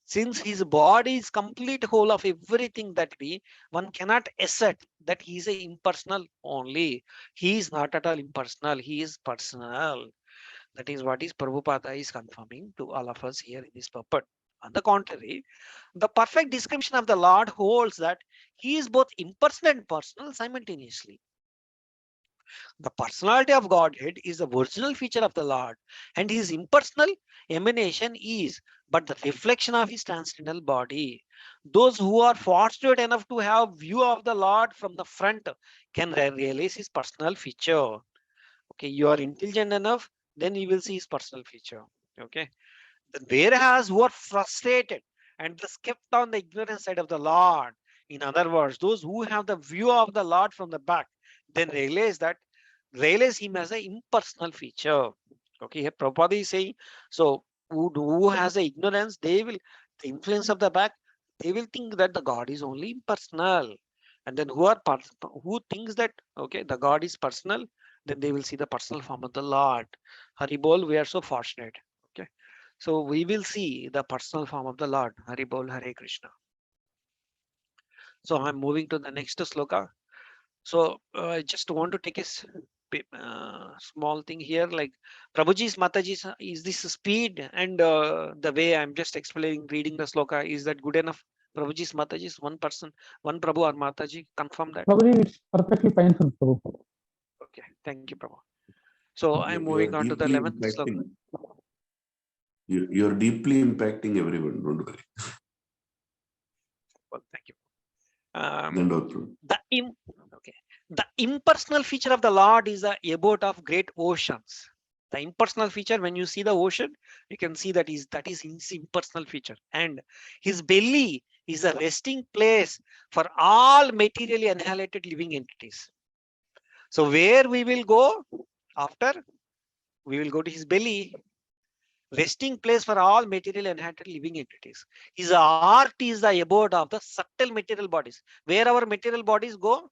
Since his body is complete whole of everything that we, one cannot assert that he is a impersonal only. He is not at all impersonal. He is personal. That is what is Prabhupada is confirming to all of us here in this purport. On the contrary, the perfect description of the Lord holds that he is both impersonal and personal simultaneously. The personality of Godhead is the original feature of the Lord, and his impersonal emanation is but the reflection of his transcendental body. Those who are fortunate enough to have view of the Lord from the front can realize his personal feature. Okay, you are intelligent enough, then you will see his personal feature. Okay, whereas who are frustrated and just kept on the ignorant side of the Lord, in other words, those who have the view of the Lord from the back, then realize him as an impersonal feature. Okay, here Prabhupada is saying, so who has the ignorance, they will, the influence of the back, they will think that the God is only impersonal. And then who thinks that, okay, the God is personal, then they will see the personal form of the Lord. Haribol, we are so fortunate. Okay. So we will see the personal form of the Lord. Haribol, Hare Krishna. So I'm moving to the next sloka. So I just want to take a small thing here, like Prabhuji's Mataji's is this speed and the way I'm just explaining, reading the sloka, is that good enough? Prabhuji's Mataji's one person, one Prabhu or Mataji, confirm that. Prabhuji, it's perfectly fine for Prabhu. Okay, thank you, Prabhu. So I'm moving on to the 11th sloka. You're deeply impacting everyone. Don't worry. Well, thank you. Okay. The impersonal feature of the Lord is the abode of great oceans. The impersonal feature, when you see the ocean, you can see that is his impersonal feature. And his belly is a resting place for all materially annihilated living entities. So where we will go after? We will go to his belly, resting place for all material annihilated living entities. His heart is the abode of the subtle material bodies. Where our material bodies go,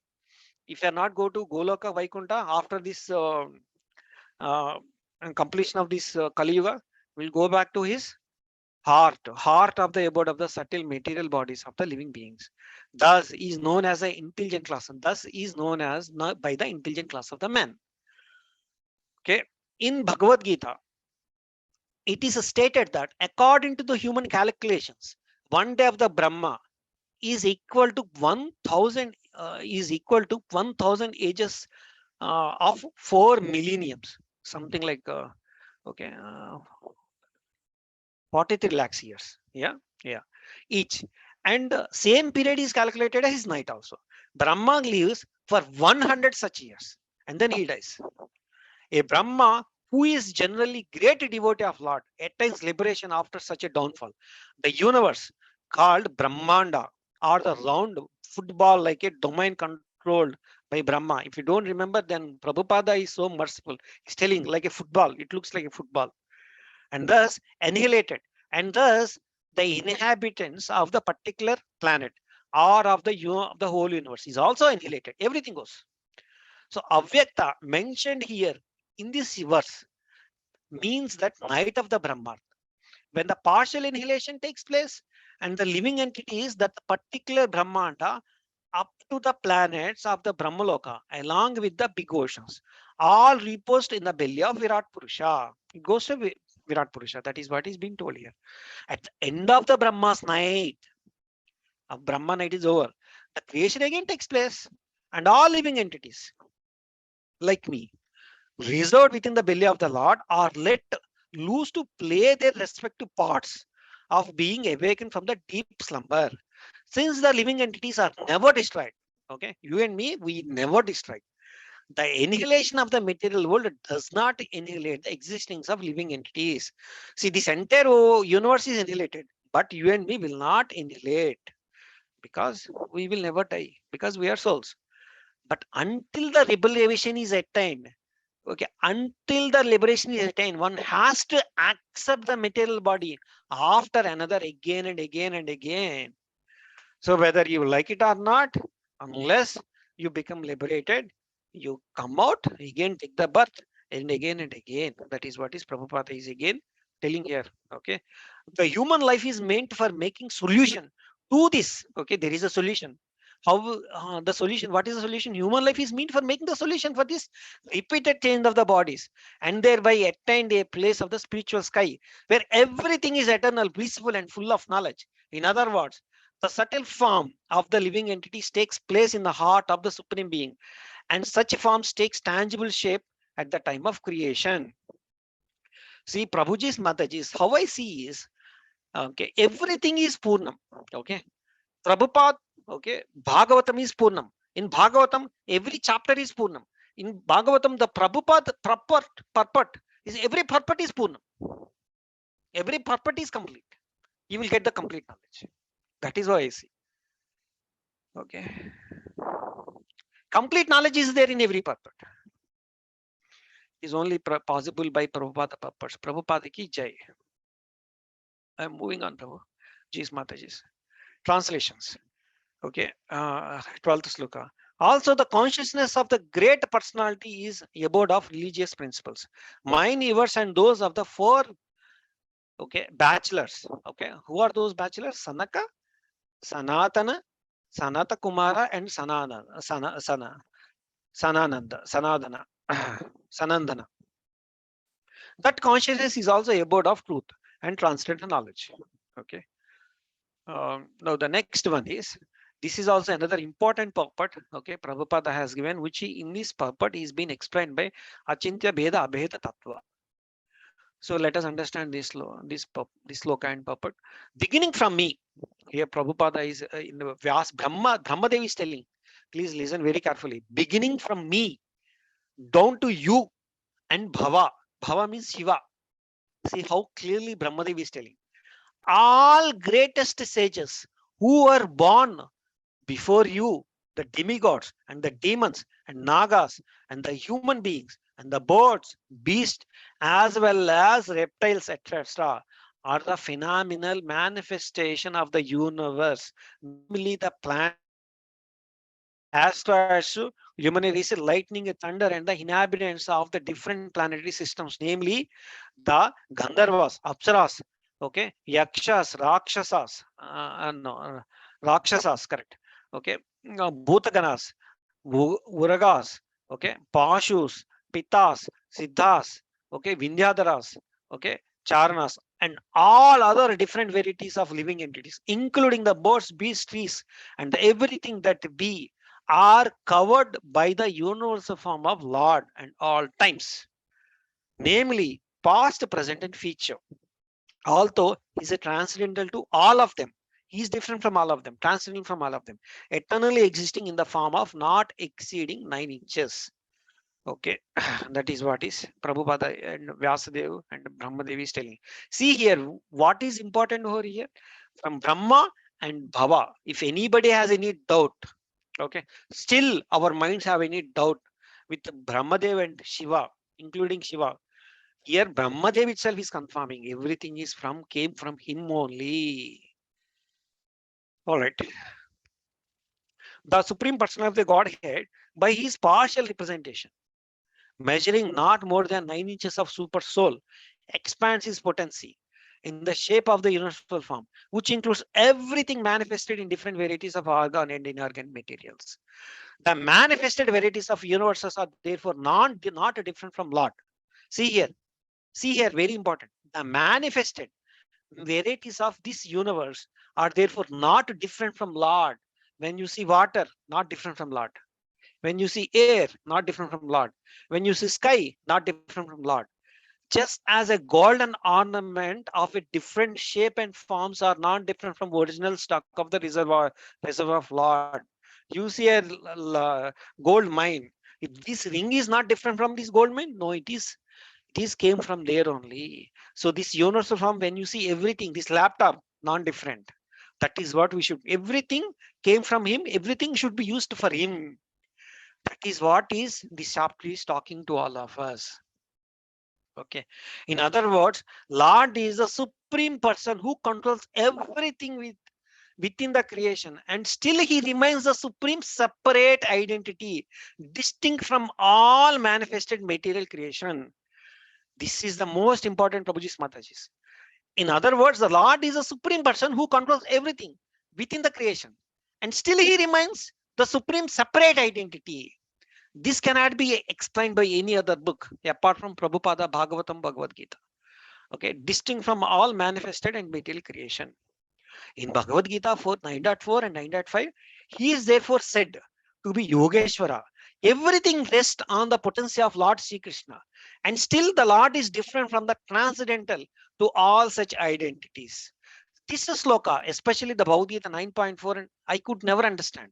if you are not go to Goloka Vaikunta after this uh, completion of this Kali Yuga, will go back to his heart of the abode of the subtle material bodies of the living beings. Thus is known as the intelligent class, and thus is known as by the intelligent class of the man. Okay, in Bhagavad Gita, it is stated that according to the human calculations, one day of the Brahma is equal to 1000 ages of 4 millenniums, something like okay, 43 lakhs years. Yeah, each. And same period is calculated as his night also. Brahma lives for 100 such years and then he dies. A Brahma who is generally great devotee of Lord attains liberation after such a downfall. The universe called Brahmanda, or the round football like a domain controlled by Brahma. If you don't remember, then Prabhupada is so merciful. He's telling like a football, it looks like a football, and thus annihilated. And thus the inhabitants of the particular planet or of the whole universe is also annihilated. Everything goes. So Avyakta mentioned here in this verse means that night of the Brahma, when the partial annihilation takes place and the living entities that the particular Brahmanda up to the planets of the Brahmaloka along with the big oceans all reposed in the belly of Virat Purusha. It goes to Virat Purusha. That is what is being told here. At the end of the Brahma's night, of Brahma night is over, the creation again takes place and all living entities like me reserved within the belly of the Lord are let loose to play their respective parts of being awakened from the deep slumber. Since the living entities are never destroyed, okay, you and me, we never destroy. The annihilation of the material world does not annihilate the existence of living entities. See, this entire universe is annihilated, but you and me will not annihilate, because we will never die, because we are souls. But until the liberation is attained, okay, until the liberation is attained, one has to accept the material body after another again and again and again. So whether you like it or not, unless you become liberated, you come out again, take the birth, and again and again. That is what is Prabhupada is again telling here. Okay, the human life is meant for making solution to this. Okay, there is a solution. How the solution? What is the solution? Human life is meant for making the solution for this repeated change of the bodies, and thereby attain a place of the spiritual sky where everything is eternal, blissful, and full of knowledge. In other words, the subtle form of the living entities takes place in the heart of the Supreme Being, and such forms takes tangible shape at the time of creation. See, Prabhuji's Mataji's, how I see is, okay, everything is Purnam. Okay, Prabhupada, okay, Bhagavatam is Purnam. In Bhagavatam, every chapter is Purnam. In Bhagavatam, the Prabhupada purport is every purport is Purnam. Every purport is complete. You will get the complete knowledge. That is how I see. Okay. Complete knowledge is there in every purport. Is only possible by Prabhupada purpose. Prabhupada ki jai. I am moving on, Prabhu. Jis Mataji's. Translations. Okay. 12th sloka. Also, the consciousness of the great personality is abode of religious principles. Mine, yours, and those of the four, okay, bachelors. Okay. Who are those bachelors? Sanaka, Sanatana, Sanata Kumara, and Sanananda, Sanadana, Sanandana. That consciousness is also abode of truth and transcendental knowledge. Okay. Now the next one is, this is also another important purport. Okay, Prabhupada has given, which in this purport is being explained by Achintya Bheda Abheda Tattva. So let us understand this sloka and purport. Beginning from me, here Prabhupada is in the Vyas Brahmadev is telling. Please listen very carefully. Beginning from me down to you and Bhava. Bhava means Shiva. See how clearly Brahmadev is telling. All greatest sages who were born before you, the demigods and the demons and nagas and the human beings and the birds, beasts, as well as reptiles, etc., are the phenomenal manifestation of the universe, namely the planet, asteroids, luminaries, lightning, thunder, and the inhabitants of the different planetary systems, namely the Gandharvas, Apsaras, okay, Yakshas, Rakshasas, Rakshasas, correct, okay, Bhutaganas, Uragas, okay, Pashus, Pitas, Siddhas, okay, Vindhyadaras, okay, Charanas, and all other different varieties of living entities, including the birds, beasts, trees, and everything that be, are covered by the universal form of Lord and all times, namely past, present, and future. Although he is a transcendental to all of them, he is different from all of them, transcendental from all of them, eternally existing in the form of not exceeding 9 inches. Okay, that is what is Prabhupada and Vyasadeva and Brahmadevi is telling. See here, what is important over here? From Brahma and Bhava, if anybody has any doubt, okay, still our minds have any doubt with Brahmadev and Shiva, including Shiva. Here Brahmadev itself is confirming everything is came from him only. All right. The Supreme Personality of the Godhead, by his partial representation, measuring not more than 9 inches of super soul, expands his potency in the shape of the universal form, which includes everything manifested in different varieties of organ and inorganic materials. The manifested varieties of universes are therefore not different from Lord. See here, very important. The manifested varieties of this universe are therefore not different from Lord. When you see water, not different from Lord. When you see air, not different from Lord. When you see sky, not different from Lord. Just as a golden ornament of a different shape and forms are not different from original stock of the reservoir of Lord. You see a gold mine. If this ring is not different from this gold mine, no, it is came from there only. So this universal form, when you see everything, this laptop, non-different. That is what we should, everything came from him, everything should be used for him. That is what is the chapter is talking to all of us. Okay. In other words, Lord is the supreme person who controls everything within the creation, and still he remains the supreme separate identity, distinct from all manifested material creation. This is the most important, Prabhuji's Matajis. In other words, the Lord is a supreme person who controls everything within the creation, and still he remains the supreme separate identity. This cannot be explained by any other book apart from Prabhupada, Bhagavatam, Bhagavad Gita. Okay, distinct from all manifested and material creation. In Bhagavad Gita 9.4 and 9.5, he is therefore said to be Yogeshwara. Everything rests on the potency of Lord Sri Krishna, and still the Lord is different from the transcendental to all such identities. This is sloka, especially the Bhagavad Gita 9.4, and I could never understand.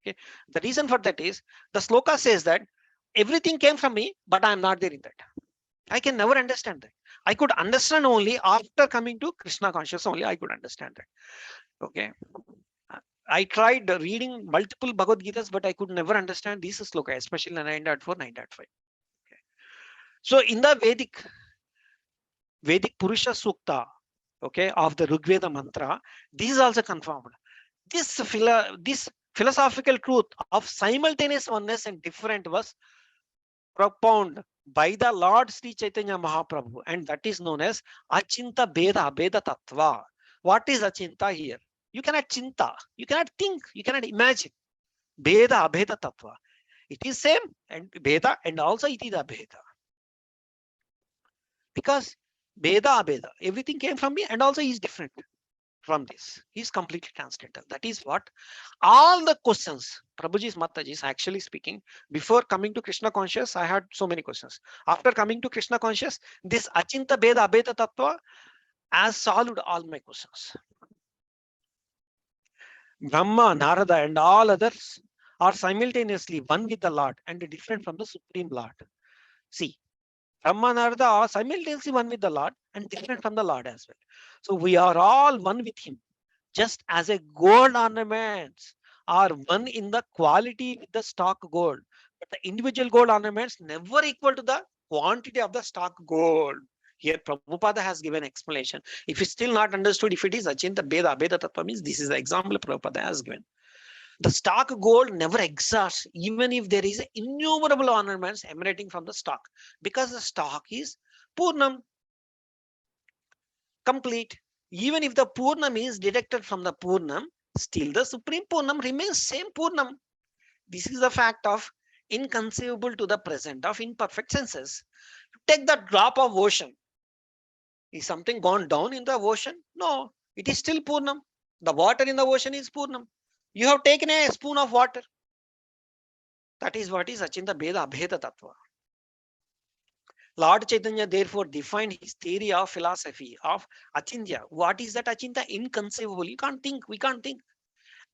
Okay, the reason for that is the sloka says that everything came from me, but I am not there in that. I can never understand that. I could understand only after coming to Krishna consciousness. Only I could understand that. Okay, I tried reading multiple Bhagavad Gitas, but I could never understand this sloka, especially 9.4, 9.5. Okay. So in the Vedic Purusha Sukta, okay, of the Rigveda mantra, this is also confirmed. This philosophical truth of simultaneous oneness and different was propounded by the Lord Sri Chaitanya Mahaprabhu, and that is known as Achinta Beda Abheda Tattva. What is Achinta here? You cannot chinta, you cannot think, you cannot imagine. Beda Abheda Tattva. It is same and Beda, and also it is Abheda. Because Beda Abheda, everything came from me, and also he is different from this. He is completely transcendental. That is what all the questions, Prabhuji's Mataji's actually speaking, before coming to Krishna conscious, I had so many questions. After coming to Krishna conscious, this Achinta Beda Abheda Tattva has solved all my questions. Brahma, Narada, and all others are simultaneously one with the Lord and different from the Supreme Lord. See, Brahma, Narada are simultaneously one with the Lord and different from the Lord as well. So we are all one with him, just as a gold ornaments are one in the quality with the stock gold, but the individual gold ornaments never equal to the quantity of the stock gold. Here Prabhupada has given explanation. If it's still not understood, if it is Achinta Beda Abheda Tattva, means this is the example Prabhupada has given. The stock gold never exhausts, even if there is innumerable ornaments emanating from the stock, because the stock is Purnam, complete. Even if the Purnam is deducted from the Purnam, still the Supreme Purnam remains same Purnam. This is the fact of inconceivable to the present of imperfect senses. Take the drop of ocean. Is something gone down in the ocean? No, it is still Purnam. The water in the ocean is Purnam. You have taken a spoon of water. That is what is Achinta Beda Abheda Tattva. Lord Chaitanya therefore defined his theory of philosophy of Achintya. What is that Achinta? Inconceivable. You can't think. We can't think.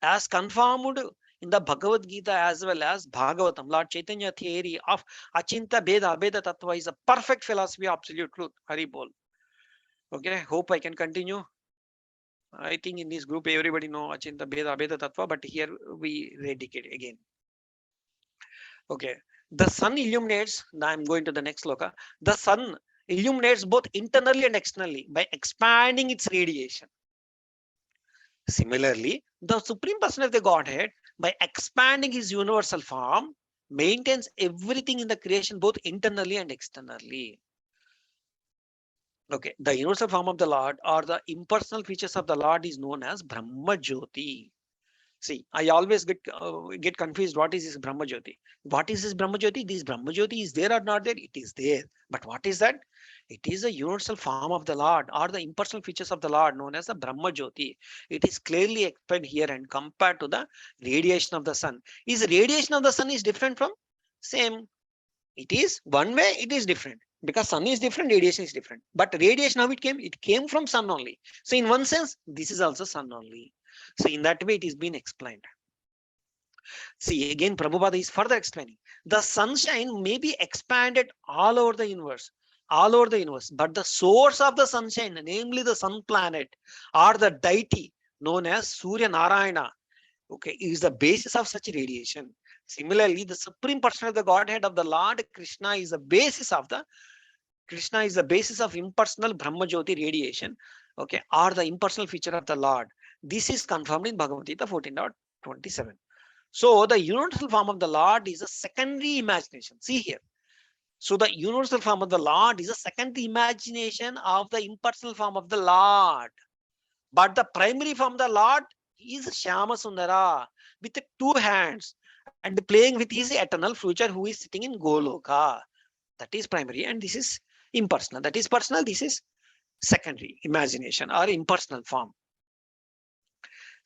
As confirmed in the Bhagavad Gita as well as Bhagavatam, Lord Chaitanya theory of Achinta Beda Abheda Tattva is a perfect philosophy of absolute truth. Hari Bol. Okay, hope I can continue. I think in this group everybody know Achinta Beda Abheda Tattva, but here we read it again. Okay, the sun illuminates. Now I'm going to the next sloka. The sun illuminates both internally and externally by expanding its radiation. Similarly, the Supreme Person of the Godhead, by expanding his universal form, maintains everything in the creation both internally and externally. Okay, the universal form of the Lord or the impersonal features of the Lord is known as Brahma Jyoti. See, I always get confused. What is this Brahma Jyoti? What is this Brahma Jyoti? This Brahma Jyoti is there or not there? It is there. But what is that? It is a universal form of the Lord or the impersonal features of the Lord known as the Brahma Jyoti. It is clearly explained here and compared to the radiation of the sun. Is radiation of the sun is different from? Same. It is one way, it is different. Because sun is different, radiation is different. But radiation, how it came? It came from sun only. So in one sense, this is also sun only. So in that way, it is being explained. See, again, Prabhupada is further explaining. The sunshine may be expanded all over the universe, but the source of the sunshine, namely the sun planet or the deity, known as Surya Narayana, okay, is the basis of such radiation. Similarly, the Supreme Person of the Godhead of the Lord Krishna is the basis of impersonal Brahma Jyoti radiation, okay, or the impersonal feature of the Lord. This is confirmed in Bhagavad Gita 14.27. So the universal form of the Lord is a secondary imagination. See here. So the universal form of the Lord is a secondary imagination of the impersonal form of the Lord. But the primary form of the Lord is Shyama Sundara with 2 hands and playing with his eternal future who is sitting in Goloka. That is primary, and this is impersonal. That is personal, this is secondary imagination or impersonal form.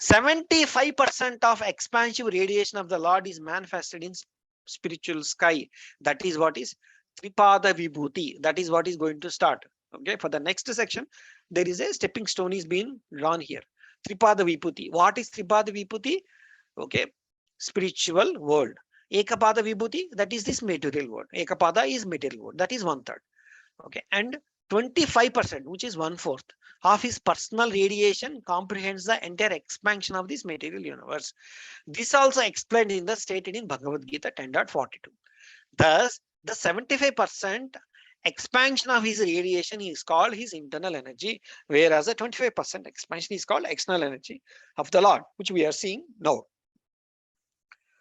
75% of expansive radiation of the Lord is manifested in spiritual sky. That is what is Tripada Vibhuti. That is what is going to start. Okay, for the next section, there is a stepping stone is being drawn here. Tripada Vibhuti. What is Tripada Vibhuti? Okay, spiritual world. Ekapada Vibhuti, that is this material world. Ekapada is material world. That is 1/3. Okay, and 25%, which is 1/4 of his personal radiation, comprehends the entire expansion of this material universe. This also explained in the stated in Bhagavad Gita 10.42. Thus, the 75% expansion of his radiation is called his internal energy, whereas the 25% expansion is called external energy of the Lord, which we are seeing now.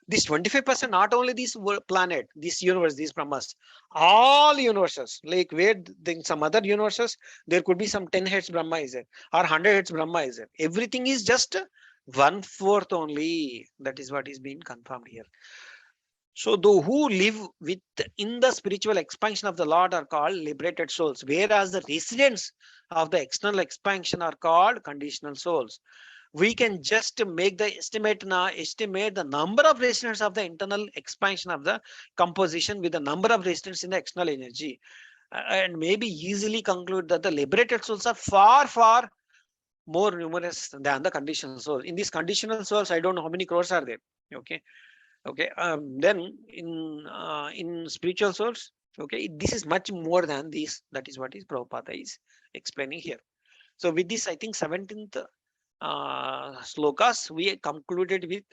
This 25%, not only this planet, this universe, these Brahmas, all universes, like where in some other universes, there could be some 10 heads Brahma is there, or 100 heads Brahma is there. Everything is just 1/4 only. That is what is being confirmed here. So those who live in the spiritual expansion of the Lord are called liberated souls, whereas the residents of the external expansion are called conditional souls. We can just make the estimate the number of residents of the internal expansion of the composition with the number of residents in the external energy, and maybe easily conclude that the liberated souls are far more numerous than the conditional souls. In these conditional souls, I don't know how many crores are there. Okay. Then in spiritual souls, okay, this is much more than this. That is what is Prabhupada is explaining here. So with this, I think 17th slokas we concluded with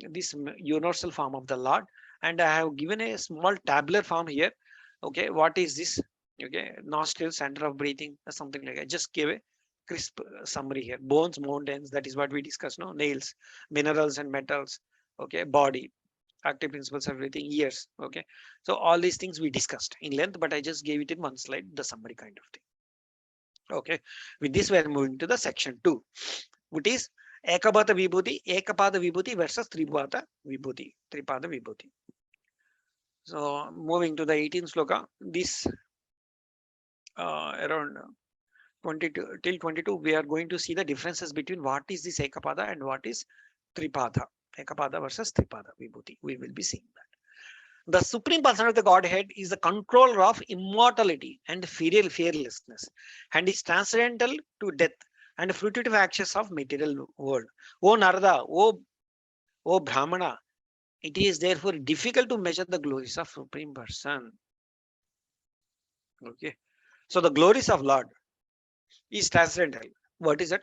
this universal form of the Lord, and I have given a small tabular form here. Okay, what is this? Okay, nostril, center of breathing, or something like that. Just give a crisp summary here. Bones, mountains, that is what we discussed. No, nails, minerals and metals. Okay, body, active principles, everything, ears. Okay, so all these things we discussed in length, but I just gave it in one slide, the summary kind of thing. Okay, with this we are moving to the section 2, which is Ekapada Vibhuti versus Tripada Vibhuti. So moving to the 18th sloka, this around 22 till 22, we are going to see the differences between what is this Ekapada and what is Tripada. Ekapada versus Tripada Vibhuti. We will be seeing that. The Supreme Person of the Godhead is the controller of immortality and fearlessness, and is transcendental to death and fruitive actions of material world. O Narada, O Brahmana, it is therefore difficult to measure the glories of Supreme Person. Okay, so the glories of Lord is transcendental. What is it?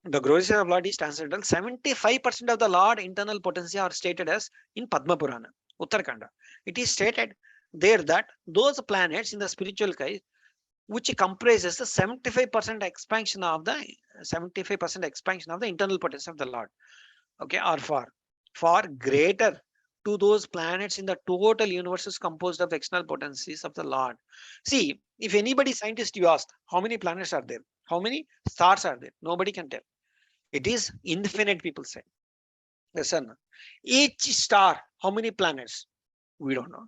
The glories of Lord is transcendental. 75% of the Lord internal potency are stated as in Padma Purana, Uttarakhanda. It is stated there that those planets in the spiritual sky, which comprises the 75% expansion of the internal potency of the Lord, okay, are far greater to those planets in the total universe is composed of external potencies of the Lord. See, if anybody scientist you ask, how many planets are there? How many stars are there? Nobody can tell. It is infinite, people say. The sun. Each star, how many planets? We don't know.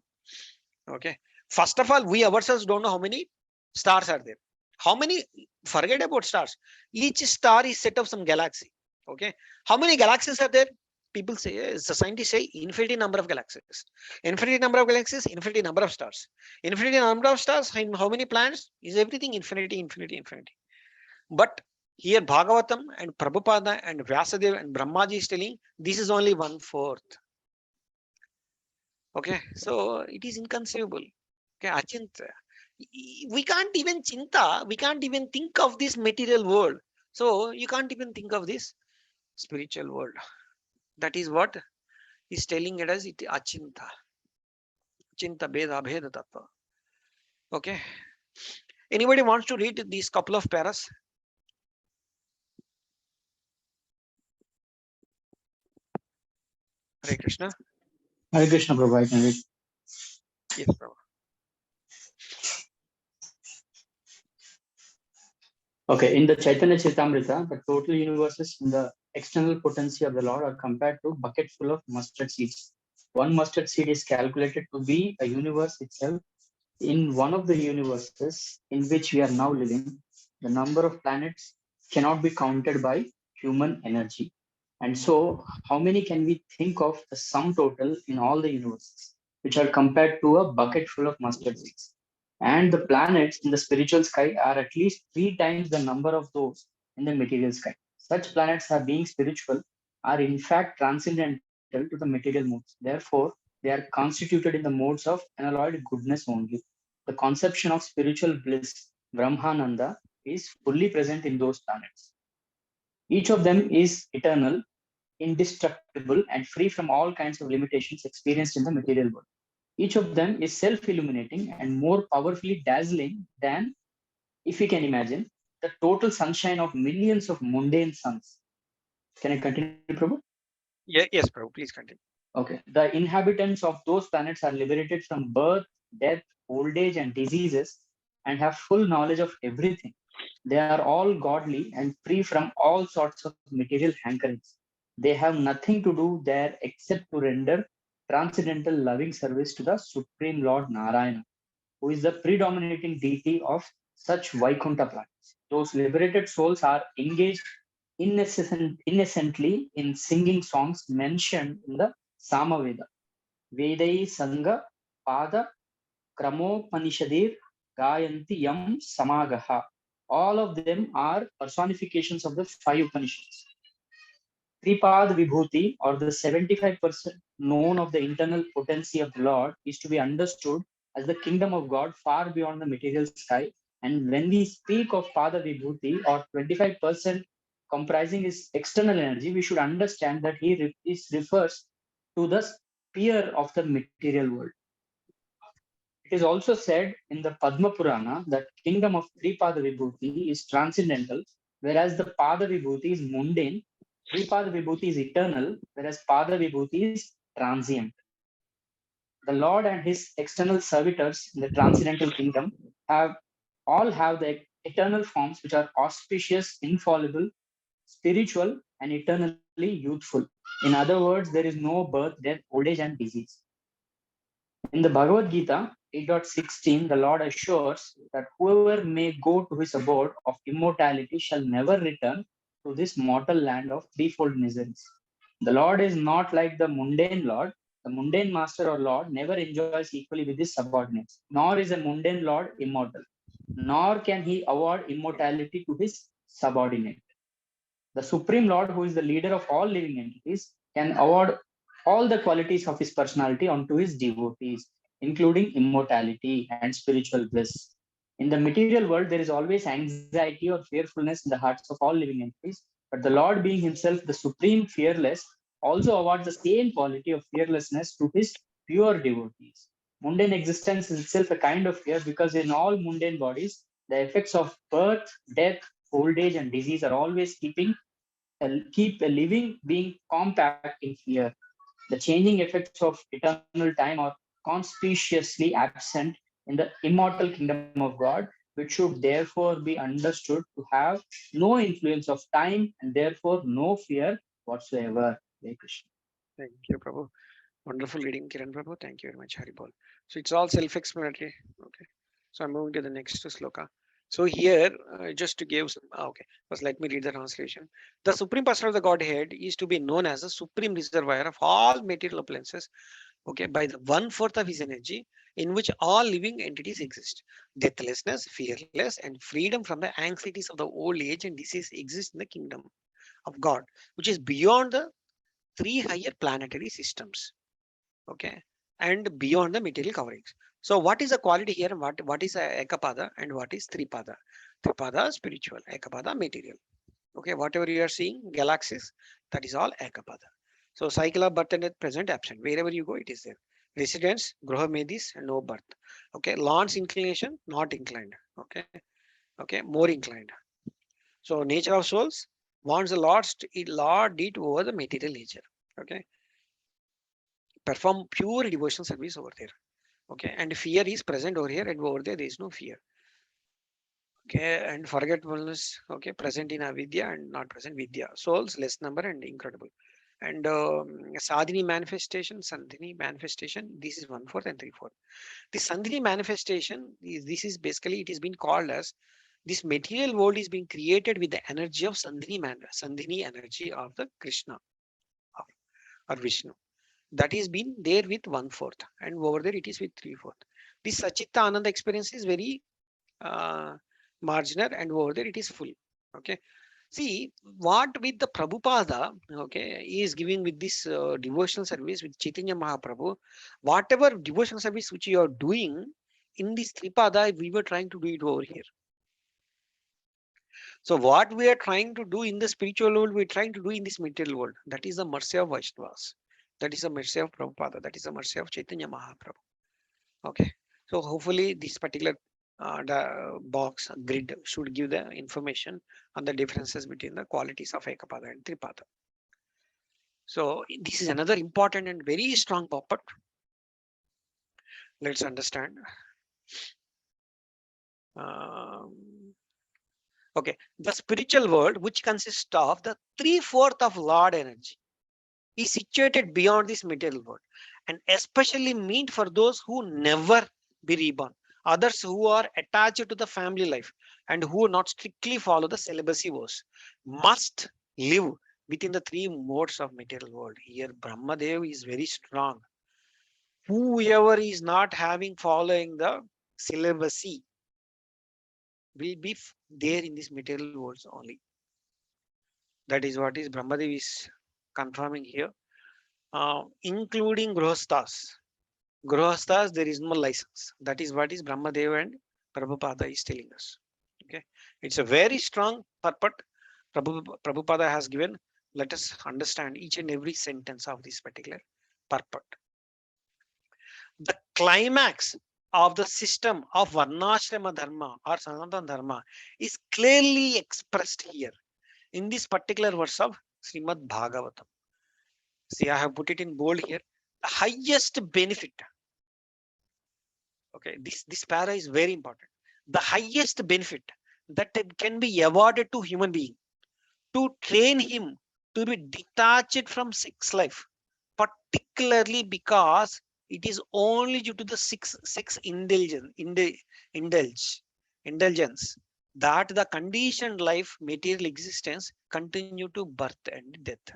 Okay. First of all, we ourselves don't know how many stars are there. How many? Forget about stars. Each star is set of some galaxy. Okay. How many galaxies are there? People say, the scientists say, infinity number of galaxies. Infinity number of galaxies, infinity number of stars. Infinity number of stars, and how many planets? Is everything infinity. But here Bhagavatam and Prabhupada and Vyasadeva and Brahmaji is telling this is only 1/4. Okay, so it is inconceivable. Okay, Achintya. We can't even chinta, we can't even think of this material world. So you can't even think of this spiritual world. That is what is telling it as it achinta. Chinta beda bheda tattva. Okay. Anybody wants to read these couple of paras? Hare Krishna. Hare Krishna, Prabhu. I can read. Yes, Prabhu. Okay, in the Chaitanya Charitamrita, the total universes in the external potency of the Lord are compared to a bucket full of mustard seeds. One mustard seed is calculated to be a universe itself. In one of the universes in which we are now living, the number of planets cannot be counted by human energy. And so, how many can we think of the sum total in all the universes, which are compared to a bucket full of mustard seeds? And the planets in the spiritual sky are at least 3 times the number of those in the material sky. Such planets, are being spiritual, are in fact transcendental to the material modes. Therefore, they are constituted in the modes of unalloyed goodness only. The conception of spiritual bliss, Brahmananda, is fully present in those planets. Each of them is eternal, indestructible, and free from all kinds of limitations experienced in the material world. Each of them is self-illuminating and more powerfully dazzling than, if we can imagine, the total sunshine of millions of mundane suns. Can I continue, Prabhu? Yeah, yes, Prabhu. Please continue. Okay. The inhabitants of those planets are liberated from birth, death, old age, and diseases and have full knowledge of everything. They are all godly and free from all sorts of material hankerings. They have nothing to do there except to render transcendental loving service to the Supreme Lord Narayana, who is the predominating deity of such Vaikuntha planets. Those liberated souls are engaged innocently in singing songs mentioned in the Samaveda. Vedai Sangha Pada Kramopanishadir Gayanti Yam Samagaha. All of them are personifications of the 5 Upanishads. Tripad Vibhuti, or the 75% known of the internal potency of the Lord, is to be understood as the kingdom of God far beyond the material sky. And when we speak of Pada Vibhuti, or 25% comprising his external energy, we should understand that he refers to the sphere of the material world. It is also said in the Padma Purana that kingdom of Tripada Vibhuti is transcendental, whereas the Pada Vibhuti is mundane. Tripada Vibhuti is eternal, whereas Pada Vibhuti is transient. The Lord and his external servitors in the transcendental kingdom all have the eternal forms which are auspicious, infallible, spiritual, and eternally youthful. In other words, there is no birth, death, old age, and disease. In the Bhagavad Gita 8.16, the Lord assures that whoever may go to his abode of immortality shall never return to this mortal land of threefold miseries. The Lord is not like the mundane Lord. The mundane master or Lord never enjoys equally with his subordinates, nor is a mundane Lord immortal, nor can he award immortality to his subordinate. The Supreme Lord, who is the leader of all living entities, can award all the qualities of his personality onto his devotees, including immortality and spiritual bliss. In the material world, there is always anxiety or fearfulness in the hearts of all living entities, but the Lord, being himself the supreme fearless, also awards the same quality of fearlessness to his pure devotees. Mundane existence is itself a kind of fear because in all mundane bodies, the effects of birth, death, old age, and disease are always keep a living being compact in fear. The changing effects of eternal time are conspicuously absent in the immortal kingdom of God, which should therefore be understood to have no influence of time and therefore no fear whatsoever. Hare Krishna. Thank you, Prabhu. Wonderful reading, Kiran Prabhu. Thank you very much, Haribol. So it's all self-explanatory. Okay. So I'm moving to the next sloka. So here, just to give some, okay, first let me read the translation. The Supreme Person of the Godhead is to be known as the supreme reservoir of all material appliances, okay, by the 1/4 of his energy in which all living entities exist. Deathlessness, fearless, and freedom from the anxieties of the old age and disease exist in the kingdom of God, which is beyond the 3 higher planetary systems, okay, and beyond the material coverings. So what is the quality here? What is a ekapada and what is tripada? Tripada spiritual, ekapada material. Okay, whatever you are seeing, galaxies, that is all Ekapada. So cycle of birth and death, present, absent. Wherever you go, it is there. Residence, Gruha Medis, no birth. Okay, Lord's inclination, not inclined. Okay, okay, more inclined. So nature of souls wants the Lord did over the material nature. Okay, perform pure devotional service over there. Okay, and fear is present over here, and over there is no fear. Okay, and forgetfulness, okay, present in avidya and not present vidya. Souls, less number and incredible. And sadhini manifestation, sandhini manifestation, this is 1/4 and 3/4. The sandhini manifestation, this is basically, it is been called as, this material world is being created with the energy of sandhini energy of the Krishna or Vishnu. That is been there with 1/4, and over there it is with 3/4. This Sachitta Ananda experience is very marginal, and over there it is full. Okay, see what with the Prabhupada, okay, he is giving with this devotional service with Chaitanya Mahaprabhu. Whatever devotional service which you are doing in this Tripada, we were trying to do it over here. So what we are trying to do in the spiritual world, we are trying to do in this material world. That is the mercy of Vaishnavas. That is the mercy of Prabhupada. That is the mercy of Chaitanya Mahaprabhu. Okay, so hopefully this particular the box grid should give the information on the differences between the qualities of Ekapada and Tripada. So this is another important and very strong purport. Let's understand. Okay, the spiritual world, which consists of the 3/4 of Lord energy, is situated beyond this material world, and especially meant for those who never be reborn, others who are attached to the family life and who not strictly follow the celibacy vows, must live within the 3 modes of material world. Here Brahmadev is very strong. Whoever is not having following the celibacy will be there in this material worlds only. That is what is Brahmadev is confirming here, including Grihasthas. Grihasthas, there is no license. That is what is Brahmadev and Prabhupada is telling us. Okay, it's a very strong purport Prabhupada has given. Let us understand each and every sentence of this particular purport. The climax of the system of Varnashrama Dharma or Sanatana Dharma is clearly expressed here in this particular verse of Srimad Bhagavatam. See, I have put it in bold here. The highest benefit. Okay, this para is very important. The highest benefit that can be awarded to human being, to train him to be detached from sex life, particularly because it is only due to the sex indulgence that the conditioned life, material existence continue to birth and death.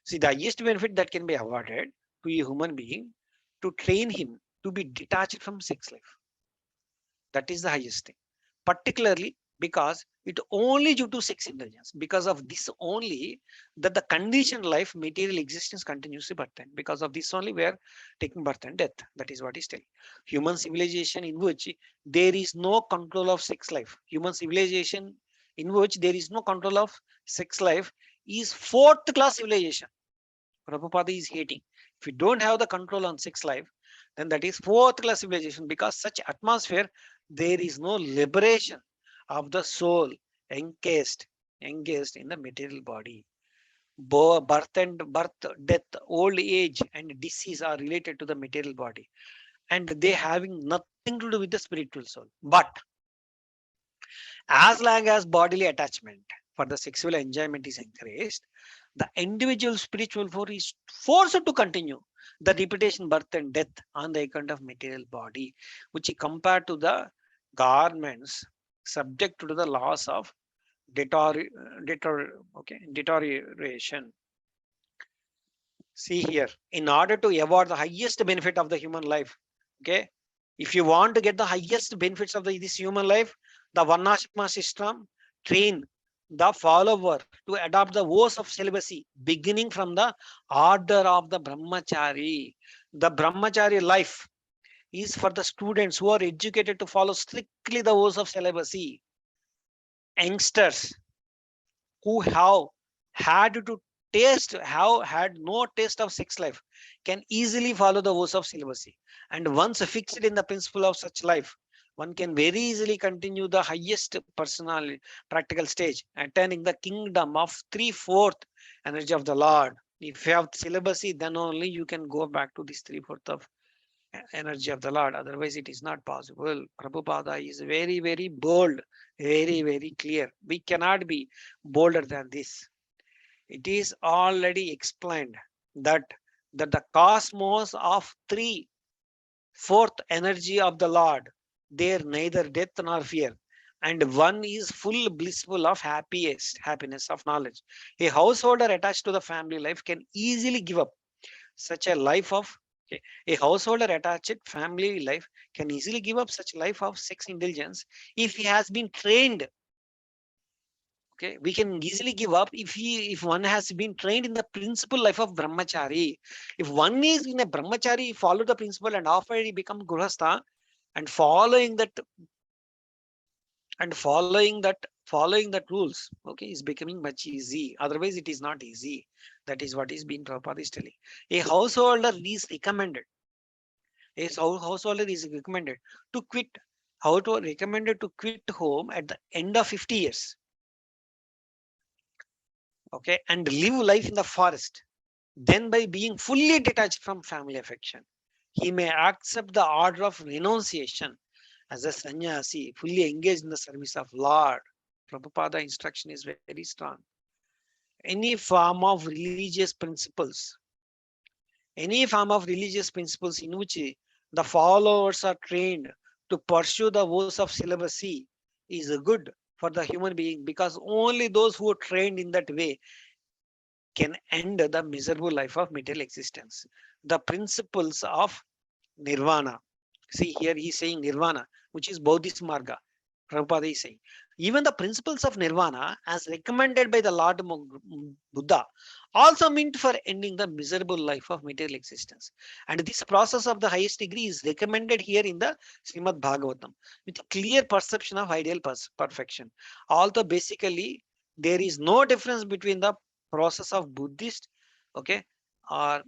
See, the highest benefit that can be awarded to a human being, to train him to be detached from sex life. That is the highest thing, particularly because it only due to sex indulgence. Because of this only, that the conditioned life, material existence continues to birth, and because of this only we are taking birth and death. That is what is telling. Human civilization in which there is no control of sex life, human civilization in which there is no control of sex life is 4th class civilization. Prabhupada is hating. If you don't have the control on sex life, then that is 4th class civilization, because such atmosphere, there is no liberation of the soul engaged in the material body. Birth, death, old age and disease are related to the material body, and they having nothing to do with the spiritual soul. But as long as bodily attachment for the sexual enjoyment is encouraged, the individual spiritual force is forced to continue the repetition, birth and death on the account of material body, which is compared to the garments subject to the laws of deterioration. See here, in order to award the highest benefit of the human life, okay, if you want to get the highest benefits of this human life, the Varnashrama system train the follower to adopt the vows of celibacy, beginning from the order of the Brahmachari. The Brahmachari life is for the students who are educated to follow strictly the vows of celibacy. youngsters who have had to had no taste of sex life can easily follow the voice of celibacy. And once fixed in the principle of such life, one can very easily continue the highest personal practical stage, attaining the kingdom of 3/4 energy of the Lord. If you have celibacy, then only you can go back to this 3/4 of energy of the Lord. Otherwise, it is not possible. Prabhupada is very, very bold, very, very clear. We cannot be bolder than this. It is already explained that the cosmos of 3/4 energy of the Lord, there neither death nor fear, and one is full blissful of happiness of knowledge. A householder attached to the family life can easily give up such a life of a householder attached family life can easily give up such life of sex indulgence if he has been trained. Okay, we can easily give up if one has been trained in the principal life of brahmachari. If one is in a brahmachari, follow the principle, and after he become grihastha, and following that rules, okay, is becoming much easy. Otherwise, it is not easy. That is what is being Prabhupada is telling. A householder is recommended. A householder is recommended to quit. How to recommended to quit home at the end of 50 years. Okay, and live life in the forest. Then by being fully detached from family affection, he may accept the order of renunciation as a sannyasi, fully engaged in the service of Lord. Prabhupada instruction is very strong. Any form of religious principles in which the followers are trained to pursue the voice of celibacy is good for the human being, because only those who are trained in that way can end the miserable life of material existence. The principles of nirvana. See, here he is saying nirvana, which is Bodhis Marga. Prabhupada is saying, even the principles of nirvana, as recommended by the Lord Buddha, also meant for ending the miserable life of material existence. And this process of the highest degree is recommended here in the Srimad Bhagavatam with clear perception of ideal perfection. Although basically there is no difference between the process of Buddhist, okay, or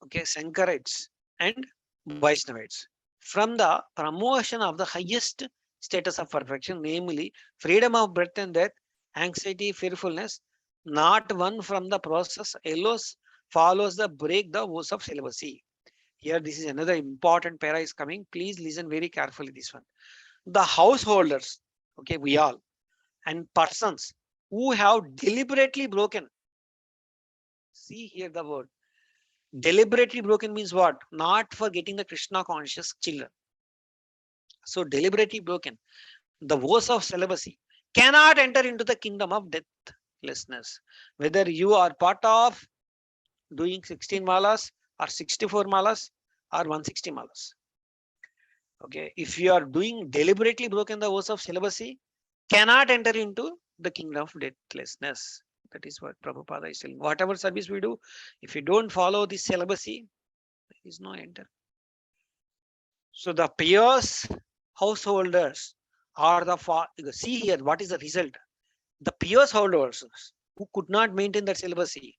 Sankarites and Vaishnavites. From the promotion of the highest status of perfection, namely freedom of birth and death, anxiety, fearfulness, not one from the process alone follows the break the vows of celibacy. Here, this is another important para is coming. Please listen very carefully. This one, the householders, okay, we all, and persons who have deliberately broken. See here the word. Deliberately broken means what? Not for getting the Krishna conscious children. So deliberately broken. The vows of celibacy cannot enter into the kingdom of deathlessness. Whether you are part of doing 16 malas or 64 malas or 160 malas. Okay, if you are doing deliberately broken the vows of celibacy, cannot enter into the kingdom of deathlessness. That is what Prabhupada is saying. Whatever service we do, if you don't follow this celibacy, there is no enter. So the pious householders are see here what is the result. The pious householders who could not maintain that celibacy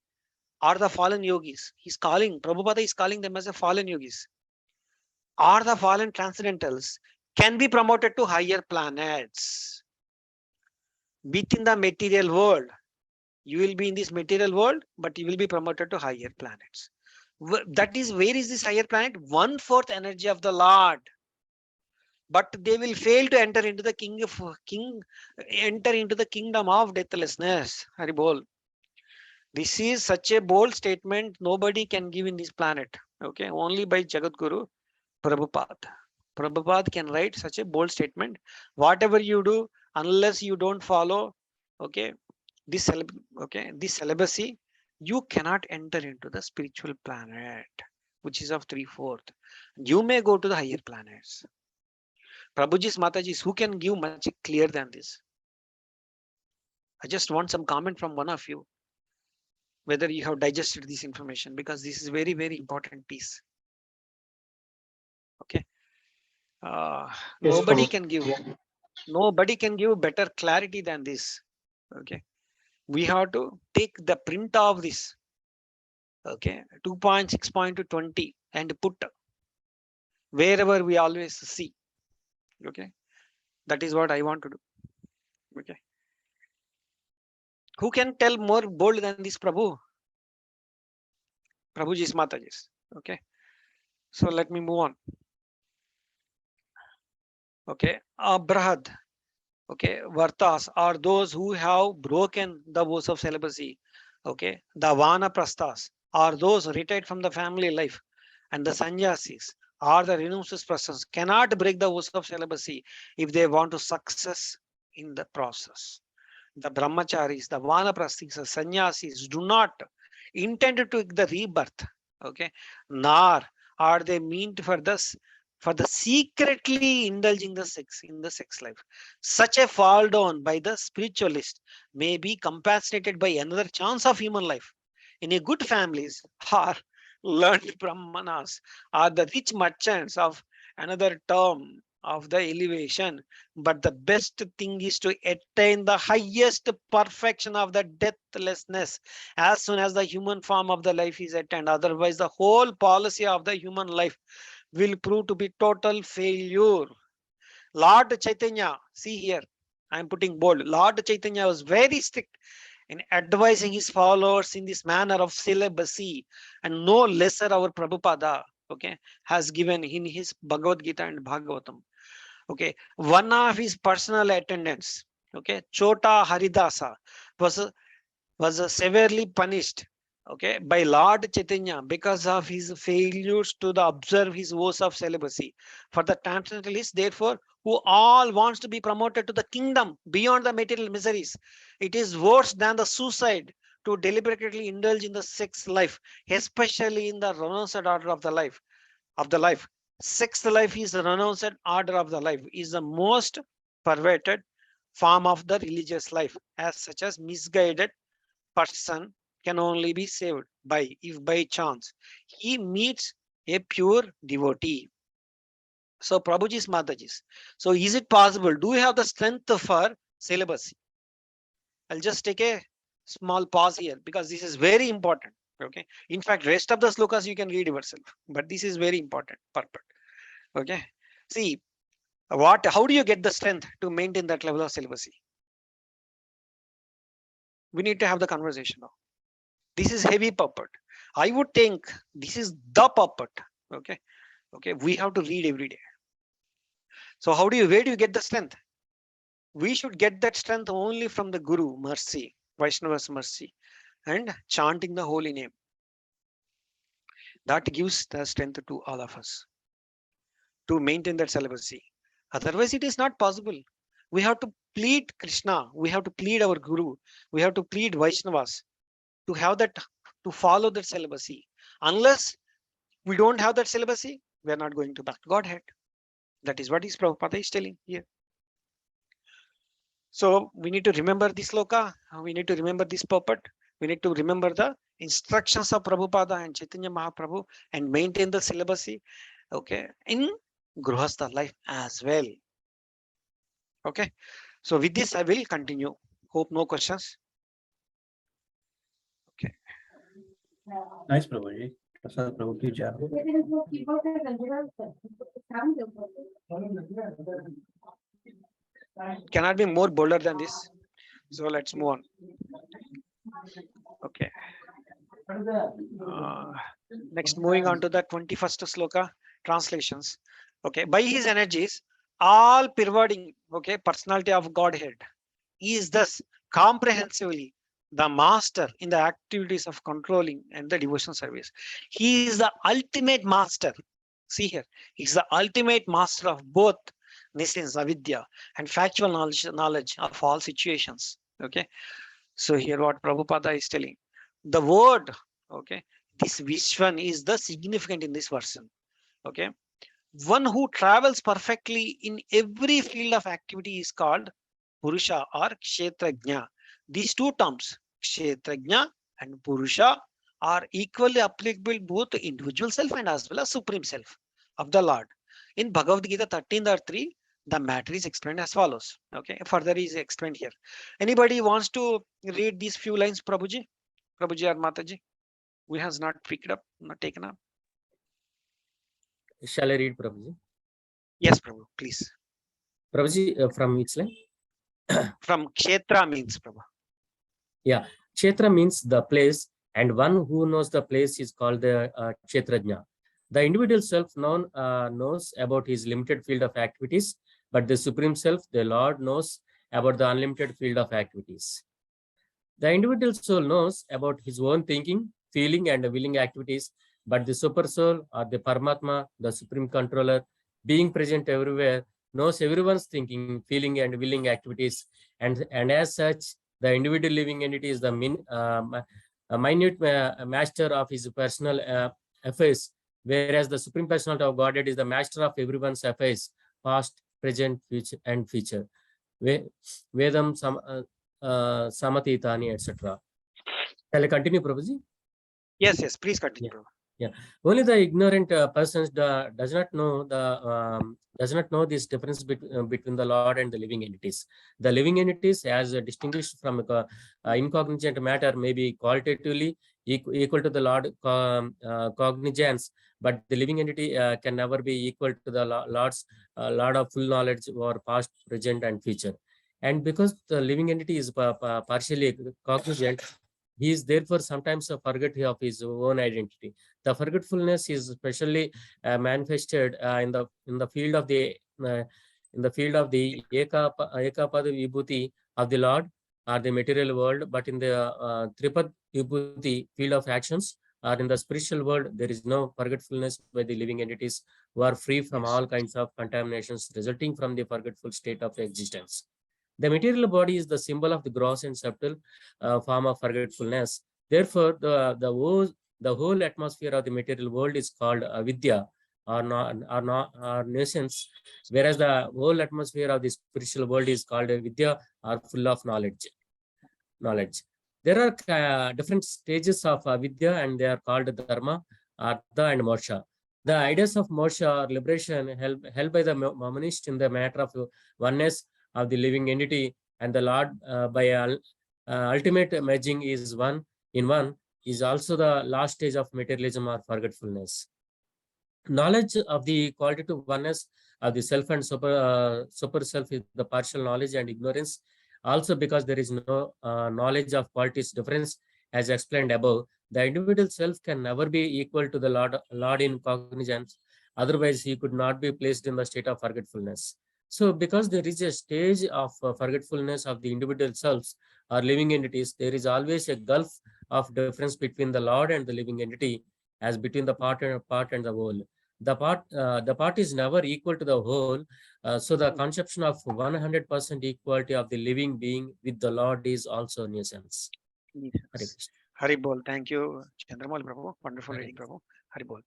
are the fallen yogis. Prabhupada is calling them as a fallen yogis. Are the fallen transcendentals can be promoted to higher planets. Within the material world, you will be in this material world, but you will be promoted to higher planets. That is, where is this higher planet? 1/4 energy of the Lord. But they will fail to enter into the kingdom of deathlessness. Haribol. This is such a bold statement nobody can give in this planet. Okay, only by Jagadguru Prabhupada. Prabhupada can write such a bold statement. Whatever you do, unless you don't follow, okay, this celibacy, you cannot enter into the spiritual planet, which is of 3/4. You may go to the higher planets. Prabhuji's Matajis, who can give much clear than this? I just want some comment from one of you, whether you have digested this information, because this is very, very important piece. Okay. Yes, Nobody Prabhu. can give. Nobody can give better clarity than this. Okay. We have to take the print of this. Okay. 2.6.20 and put wherever we always see. Okay. That is what I want to do. Okay. Who can tell more bold than this Prabhu? Prabhuji's Matajis. Okay. So let me move on. Okay. Abrahad. Okay. Vartas are those who have broken the vows of celibacy. Okay. The Vanaprasthas are those retired from the family life. And the sannyasis are the renounced persons cannot break the vows of celibacy if they want to success in the process. The brahmacharis, the vanaprasthis, the sannyasis do not intend to take the rebirth. Okay, nor are they meant for this for the secretly indulging the sex in the sex life. Such a fall down by the spiritualist may be compensated by another chance of human life. In a good families are learned brahmanas are the rich merchants of another term of the elevation, but the best thing is to attain the highest perfection of the deathlessness as soon as the human form of the life is attained. Otherwise, the whole policy of the human life will prove to be total failure. Lord Chaitanya, see here, I am putting bold. Lord Chaitanya was very strict in advising his followers in this manner of celibacy, and no lesser our Prabhupada, okay, has given in his Bhagavad Gita and Bhagavatam. Okay, one of his personal attendants, okay, Chota Haridasa, was severely punished, okay, by Lord Chaitanya because of his failures to observe his vows of celibacy. For the transcendentalists, therefore, who all wants to be promoted to the kingdom beyond the material miseries, it is worse than the suicide to deliberately indulge in the sex life, especially in the renounced order of the life. Sex life is the renounced order of the life, is the most perverted form of the religious life. As such as misguided person can only be saved by if by chance he meets a pure devotee. So Prabhuji's Matajis. So is it possible? Do we have the strength for celibacy? I'll just take a small pause here because this is very important. Okay. In fact, rest of the slokas you can read yourself, but this is very important. Perfect. Okay. See, how do you get the strength to maintain that level of celibacy? We need to have the conversation now. This is heavy puppet. I would think this is the puppet. Okay. Okay. We have to read every day. So where do you get the strength? We should get that strength only from the Guru mercy, Vaishnava's mercy, and chanting the holy name. That gives the strength to all of us to maintain that celibacy. Otherwise, it is not possible. We have to plead Krishna. We have to plead our Guru. We have to plead Vaishnavas to have that, to follow that celibacy. Unless we don't have that celibacy, we are not going to back to Godhead. That is what his Prabhupada is telling here. So we need to remember this loka. We need to remember this puppet. We need to remember the instructions of Prabhupada and Chaitanya Mahaprabhu and maintain the celibacy. Okay, in Grihastha life as well. Okay, so with this I will continue. Hope no questions. Okay. Nice, Prabhuji. Prasad Prabhuji. Cannot be more bolder than this. So let's move on. Okay. Next, moving on to the 21st sloka translations. Okay, by his energies, all pervading, okay, personality of Godhead is thus comprehensively the master in the activities of controlling and the devotion service. He is the ultimate master. See here, he's the ultimate master of both nescience, avidya, and factual knowledge of all situations. Okay, so here what Prabhupada is telling, the word, okay, this Vishwan is the significant in this version. Okay, one who travels perfectly in every field of activity is called Purusha or Kshetrajna. These two terms, Kshetrajna and Purusha, are equally applicable both to individual self and as well as supreme self of the Lord. In Bhagavad Gita 13.3, The matter is explained as follows. Okay, further is explained here. Anybody wants to read these few lines, Prabhuji? Prabhuji or Mataji? Who has not picked up, not taken up? Shall I read, Prabhuji? Yes, Prabhu, please. Prabhuji, from which line? From Kshetra means, Prabhu. Yeah, Kshetra means the place, and one who knows the place is called the Kshetrajna. The individual self knows about his limited field of activities, but the Supreme Self, the Lord, knows about the unlimited field of activities. The individual soul knows about his own thinking, feeling, and willing activities, but the Super Soul or the Paramatma, the Supreme Controller, being present everywhere, knows everyone's thinking, feeling, and willing activities, and as such, the individual living entity is the minute master of his personal affairs, whereas the Supreme Personality of Godhead is the master of everyone's affairs, past, present, future, and future. Vedam Samatitani, etc. Shall I continue, Prabhuji? Yes, please continue, Yeah. Prabhu. Yeah, only the ignorant persons does not know this difference between the Lord and the living entities. The living entities, as distinguished from incognizant matter, may be qualitatively equal to the Lord cognizance, but the living entity can never be equal to the Lord of full knowledge or past, present, and future. And because the living entity is partially cognizant, he is therefore sometimes a forget of his own identity. The forgetfulness is especially manifested in the field of the Ekapada Vibhuti of the Lord or the material world, but in the Tripad Vibhuti field of actions or in the spiritual world, there is no forgetfulness by the living entities who are free from all kinds of contaminations resulting from the forgetful state of existence. The material body is the symbol of the gross and subtle form of forgetfulness. Therefore, the whole atmosphere of the material world is called avidya or nuisance, whereas the whole atmosphere of the spiritual world is called vidya or full of knowledge. There are different stages of avidya, and they are called dharma, artha, and moksha. The ideas of moksha or liberation held by the monist in the matter of oneness of the living entity and the Lord by ultimate merging is one is also the last stage of materialism or forgetfulness. Knowledge of the qualitative oneness of the self and super self is the partial knowledge and ignorance. Also, because there is no knowledge of qualities difference, as explained above, the individual self can never be equal to the Lord in cognizance. Otherwise, he could not be placed in the state of forgetfulness. So, because there is a stage of forgetfulness of the individual selves or living entities, there is always a gulf of difference between the Lord and the living entity, as between the part and the whole. The part is never equal to the whole. So the conception of 100% equality of the living being with the Lord is also nuisance. Hari Bol. Thank you, Chandramal Prabhu. Wonderful reading, Prabhu. Hari Bol.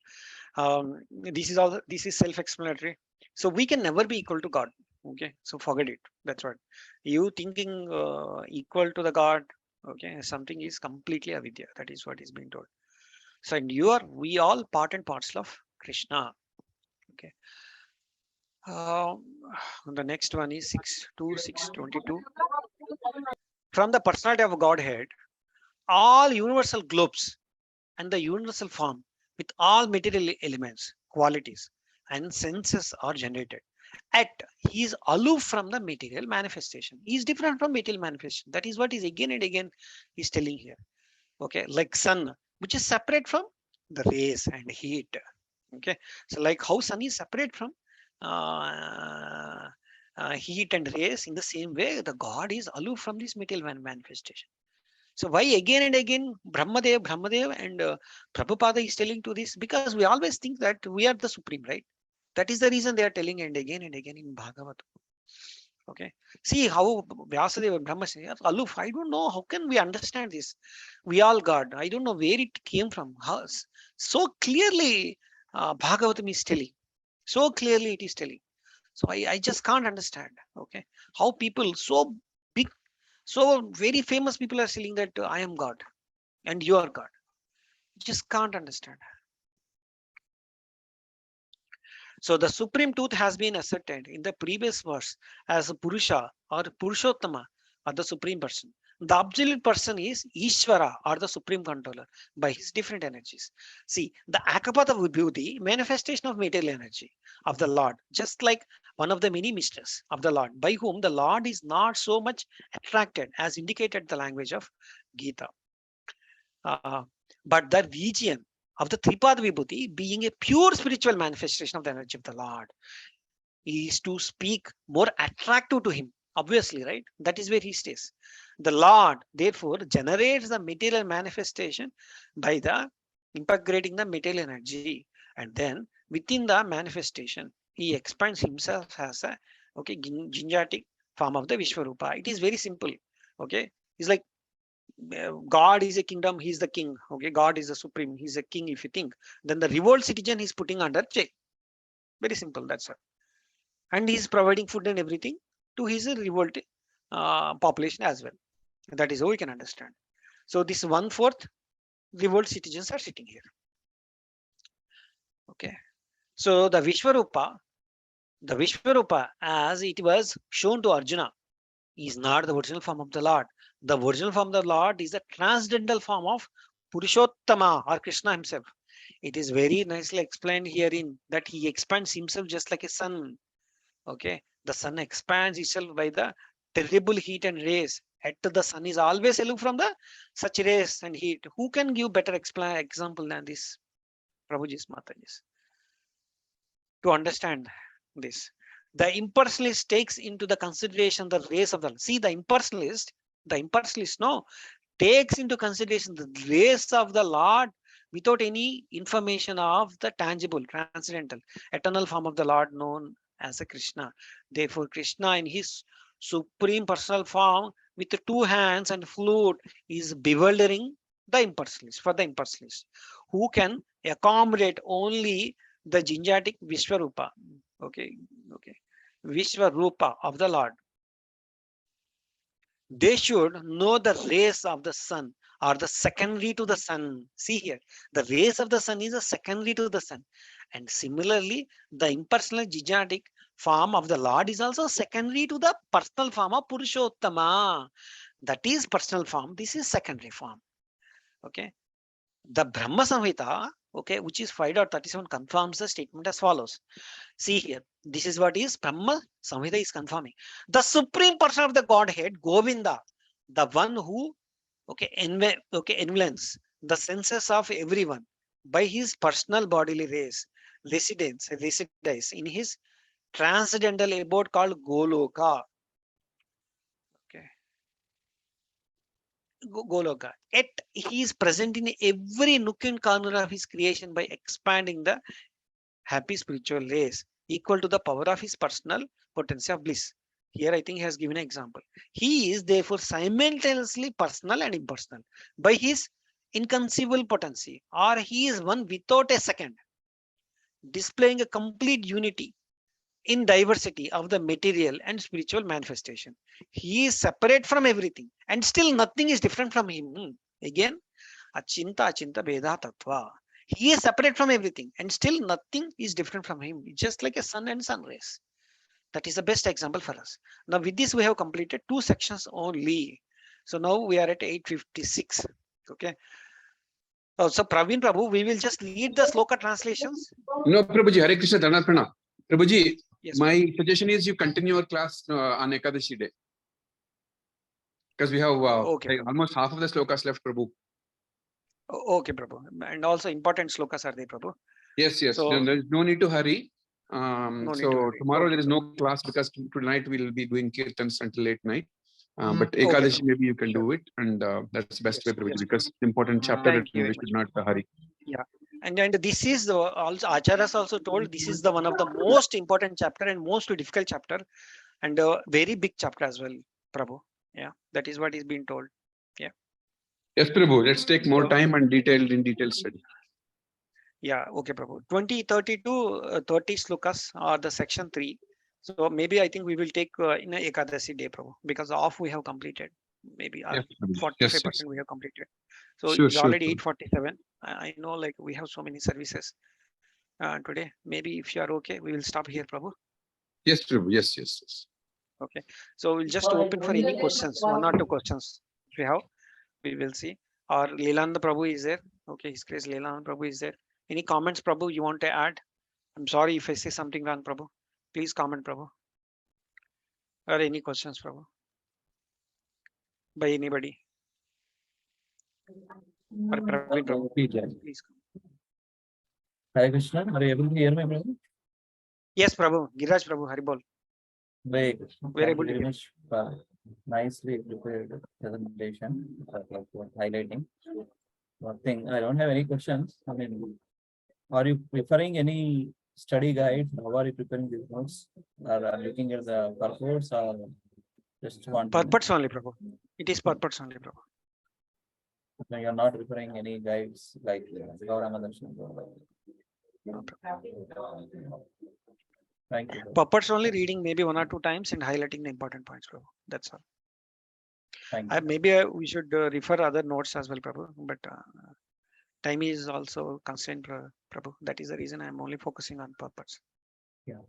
This is self-explanatory. So we can never be equal to God. Okay, so forget it. That's what you thinking equal to the God. Okay, something is completely avidya. That is what is being told. So we all part and parcel of Krishna. Okay. The next one is 6.2.6.22. From the personality of Godhead, all universal globes and the universal form with all material elements, qualities, and senses are generated. Yet he is aloof from the material manifestation. He is different from material manifestation. That is what is again and again he's telling here. Okay, like sun, which is separate from the rays and heat. Okay, so like how sun is separate from heat and rays, in the same way the God is aloof from this material manifestation. So why again and again Brahmadev and Prabhupada is telling to this? Because we always think that we are the supreme, right? That is the reason they are telling and again in Bhagavatam. Okay, see how Vyasadeva and Brahma say aloof. I don't know how can we understand this. We all God. I don't know where it came from. How so clearly Bhagavatam is telling. So clearly it is telling. So I just can't understand. Okay, how people so big, so very famous people are saying that I am God and you are God. Just can't understand. So the supreme truth has been asserted in the previous verse as Purusha or Purushottama or the supreme person. The absolute person is Ishvara or the supreme controller by his different energies. See, the Akapata Vibhuti, manifestation of material energy of the Lord, just like one of the many mysteries of the Lord, by whom the Lord is not so much attracted as indicated the language of Gita. But the region of the Tripad Vibhuti, being a pure spiritual manifestation of the energy of the Lord, is to speak more attractive to him. Obviously, right? That is where he stays. The Lord, therefore, generates the material manifestation by the integrating the material energy, and then within the manifestation, he expands himself as a ginjatic form of the Vishwarupa. It is very simple. Okay, it's like God is a kingdom, he is the king. Okay, God is the supreme, he is a king. If you think, then the revolt citizen is putting under jail. Very simple. That's it. And he's providing food and everything to his revolt population as well. That is how we can understand. So this 1/4 revolt citizens are sitting here. Okay. So the Vishwarupa as it was shown to Arjuna is not the original form of the Lord. The original form of the Lord is the transcendental form of Purushottama or Krishna himself. It is very nicely explained herein that he expands himself just like a sun. Okay, the sun expands itself by the terrible heat and rays. At the sun is always aloof from the such rays and heat. Who can give better example than this? Prabhuji's Mataji's. To understand this, the impersonalist takes into the consideration the rays of the. See, the impersonalist takes into consideration the rays of the Lord without any information of the tangible, transcendental, eternal form of the Lord known as a Krishna. Therefore, Krishna in his supreme personal form with the 2 hands and flute is bewildering the impersonalist, for the impersonalist, who can accommodate only the Jinjatic Vishwarupa. Okay. Vishwarupa of the Lord. They should know the rays of the sun or the secondary to the sun. See here, the rays of the sun is a secondary to the sun. And similarly, the impersonal Jinjatic form of the Lord is also secondary to the personal form of Purushottama. That is personal form. This is secondary form. Okay. The Brahma Samhita, okay, which is 5.37, confirms the statement as follows. See here, this is what is Brahma Samhita is confirming. The supreme person of the Godhead, Govinda, the one who envelopes the senses of everyone by his personal bodily rays, resides in his transcendental abode called Goloka. Okay. Goloka. Yet he is present in every nook and corner of his creation by expanding the happy spiritual rays equal to the power of his personal potency of bliss. Here I think he has given an example. He is therefore simultaneously personal and impersonal by his inconceivable potency, or he is one without a second, displaying a complete unity in diversity of the material and spiritual manifestation. He is separate from everything and still nothing is different from him. Again, achinta bheda tattva. He is separate from everything and still nothing is different from him. Just like a sun and sun rays. That is the best example for us. Now with this we have completed 2 sections only. So now we are at 8:56. Okay. So Praveen Prabhu, we will just lead the sloka translations. No, Prabhuji, Hare Krishna, Dhanat Prana. Prabhuji, Yes, my suggestion is you continue your class on Ekadashi day. Because we have okay, almost half of the slokas left, Prabhu. Okay, Prabhu. And also important slokas are there, Prabhu. Yes. So, there is no need to hurry. No need to So hurry. tomorrow Okay, there is no class because tonight we will be doing kirtans until late night. But Okay, Ekadashi Prabhu. maybe you can Sure. do it, and that's the best Yes, way, Prabhuji, yes, because important chapter Thank you we very should much. not hurry. Yeah. And this is the also Acharyas also told this is the one of the most important chapter and most difficult chapter and a very big chapter as well, Prabhu. Yeah, that is what is being told. Yeah. Yes, Prabhu. Let's take more So, time and detailed study. Yeah, okay, Prabhu. 20, 30 to 30 slokas are the section 3. So maybe I think we will take in a Ekadasi day, Prabhu, because off we have completed. Maybe Yes, Prabhuji. 45% we have completed. So Sure, it's already Prabhu. 8:47. I know like we have so many services. today. Maybe if you are okay, we will stop here, Prabhu. Yes, Prabhu. Yes, yes, yes. Okay. So we'll just open for any questions, 1 or 2 questions. If you have, we will see. Or Lilananda Prabhu is there. Okay, His Grace Lilananda Prabhu is there. Any comments, Prabhu, you want to add? I'm sorry if I say something wrong, Prabhu. Please comment, Prabhu. Or any questions, Prabhu? By anybody? Or Praveen, Prabhu. Please. Hare Krishna, are you able to hear me, brother? Yes, Prabhu. Giraj Prabhu, Haribol. Hare Krishna. We're Thank able you to very hear. much for nicely prepared presentation, like for highlighting. One thing, I don't have any questions. I mean, are you preferring any study guide? How are you preparing these notes? Are looking at the purpose or just one? Purpose only, Prabhu. It is purpose only, Prabhu. No, you're not preparing any guides like Gauranga Darshan. Thank you. Purpose only reading maybe 1 or 2 times and highlighting the important points, Prabhu. That's all. Thank you. Maybe we should refer other notes as well, Prabhu. But time is also constrained, Prabhu. That is the reason I'm only focusing on purpose. Yeah.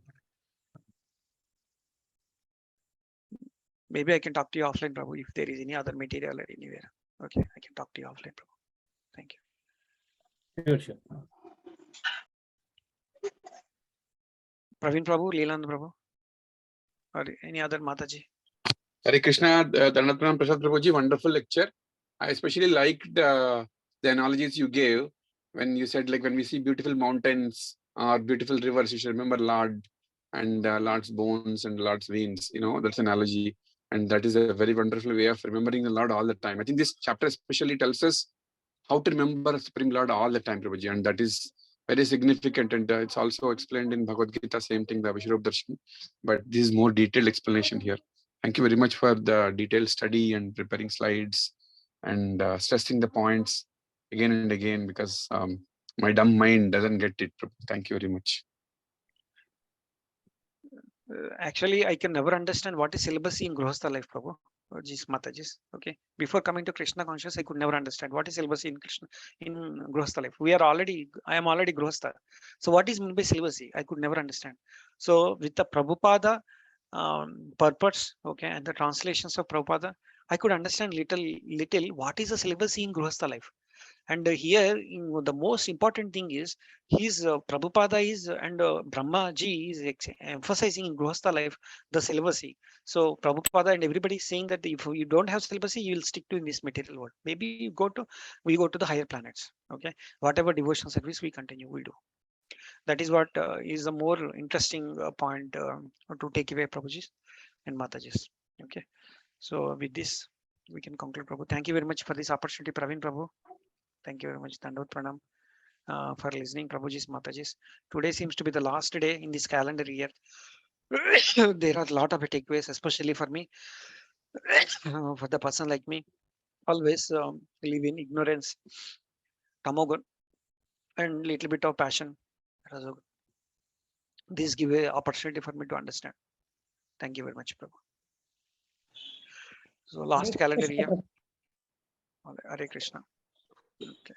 Maybe I can talk to you offline, Prabhu, if there is any other material or anywhere. Okay, I can talk to you offline, Prabhu. Thank you. Sure, sure. Praveen Prabhu, Lilananda Prabhu, or any other Mataji. Hare Krishna, Dandatpranam Prasad Prabhuji, wonderful lecture. I especially liked the analogies you gave when you said, like, when we see beautiful mountains or beautiful rivers, you should remember Lord and Lord's bones and Lord's veins. You know, that's an analogy. And that is a very wonderful way of remembering the Lord all the time. I think this chapter especially tells us how to remember Supreme Lord all the time, Prabhuji. And that is very significant. And it's also explained in Bhagavad Gita, same thing, the Vishrup Darshan. But this is more detailed explanation here. Thank you very much for the detailed study and preparing slides and stressing the points again and again, because my dumb mind doesn't get it. Thank you very much. Actually, I can never understand what is celibacy in Grihastha life, Prabhu. Jis Matajis. Okay. Before coming to Krishna conscious, I could never understand what is celibacy in Krishna in Grihastha life. I am already Grihastha. So what is meant by celibacy? I could never understand. So with the Prabhupada purpose, okay, and the translations of Prabhupada, I could understand little what is the celibacy in Grihastha life. And here, the most important thing is his Prabhupada is and Brahma ji is emphasizing in Grihastha life the celibacy. So Prabhupada and everybody is saying that if you don't have celibacy, you will stick to in this material world. Maybe we go to the higher planets. Okay, whatever devotion service we continue, we do. That is what is the more interesting point to take away, Prabhuji and Mataji. Okay, so with this we can conclude, Prabhu. Thank you very much for this opportunity, Praveen Prabhu. Thank you very much, Dandot Pranam, for listening, Prabhuji's Matajis. Today seems to be the last day in this calendar year. There are a lot of takeaways, especially for me, for the person like me, always live in ignorance, tamogun, and little bit of passion. This give a opportunity for me to understand. Thank you very much, Prabhu. So last calendar year, Hare Krishna. Okay.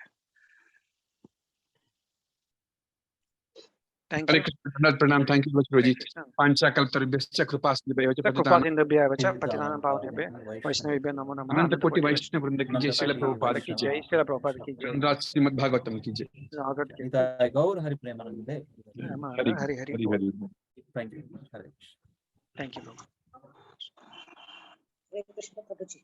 Thank you. Pranam. Thank you, Prabhuji. Pancha kalparibhascha krupasindhubhyo Patitanam Pavanebhyo, Vaishnavibhyo Namo Namaha. Ananta Koti Vaishnava Vrinda ki jai, Srila Prabhupada ki jai. Srila Prabhupada ki jai. Srimad Bhagavatam ki jai. Gaur Hari Premanande. Hari Hari. Thank you. Hare. Thank you, Prabhu. Hare Krishna Prabhuji.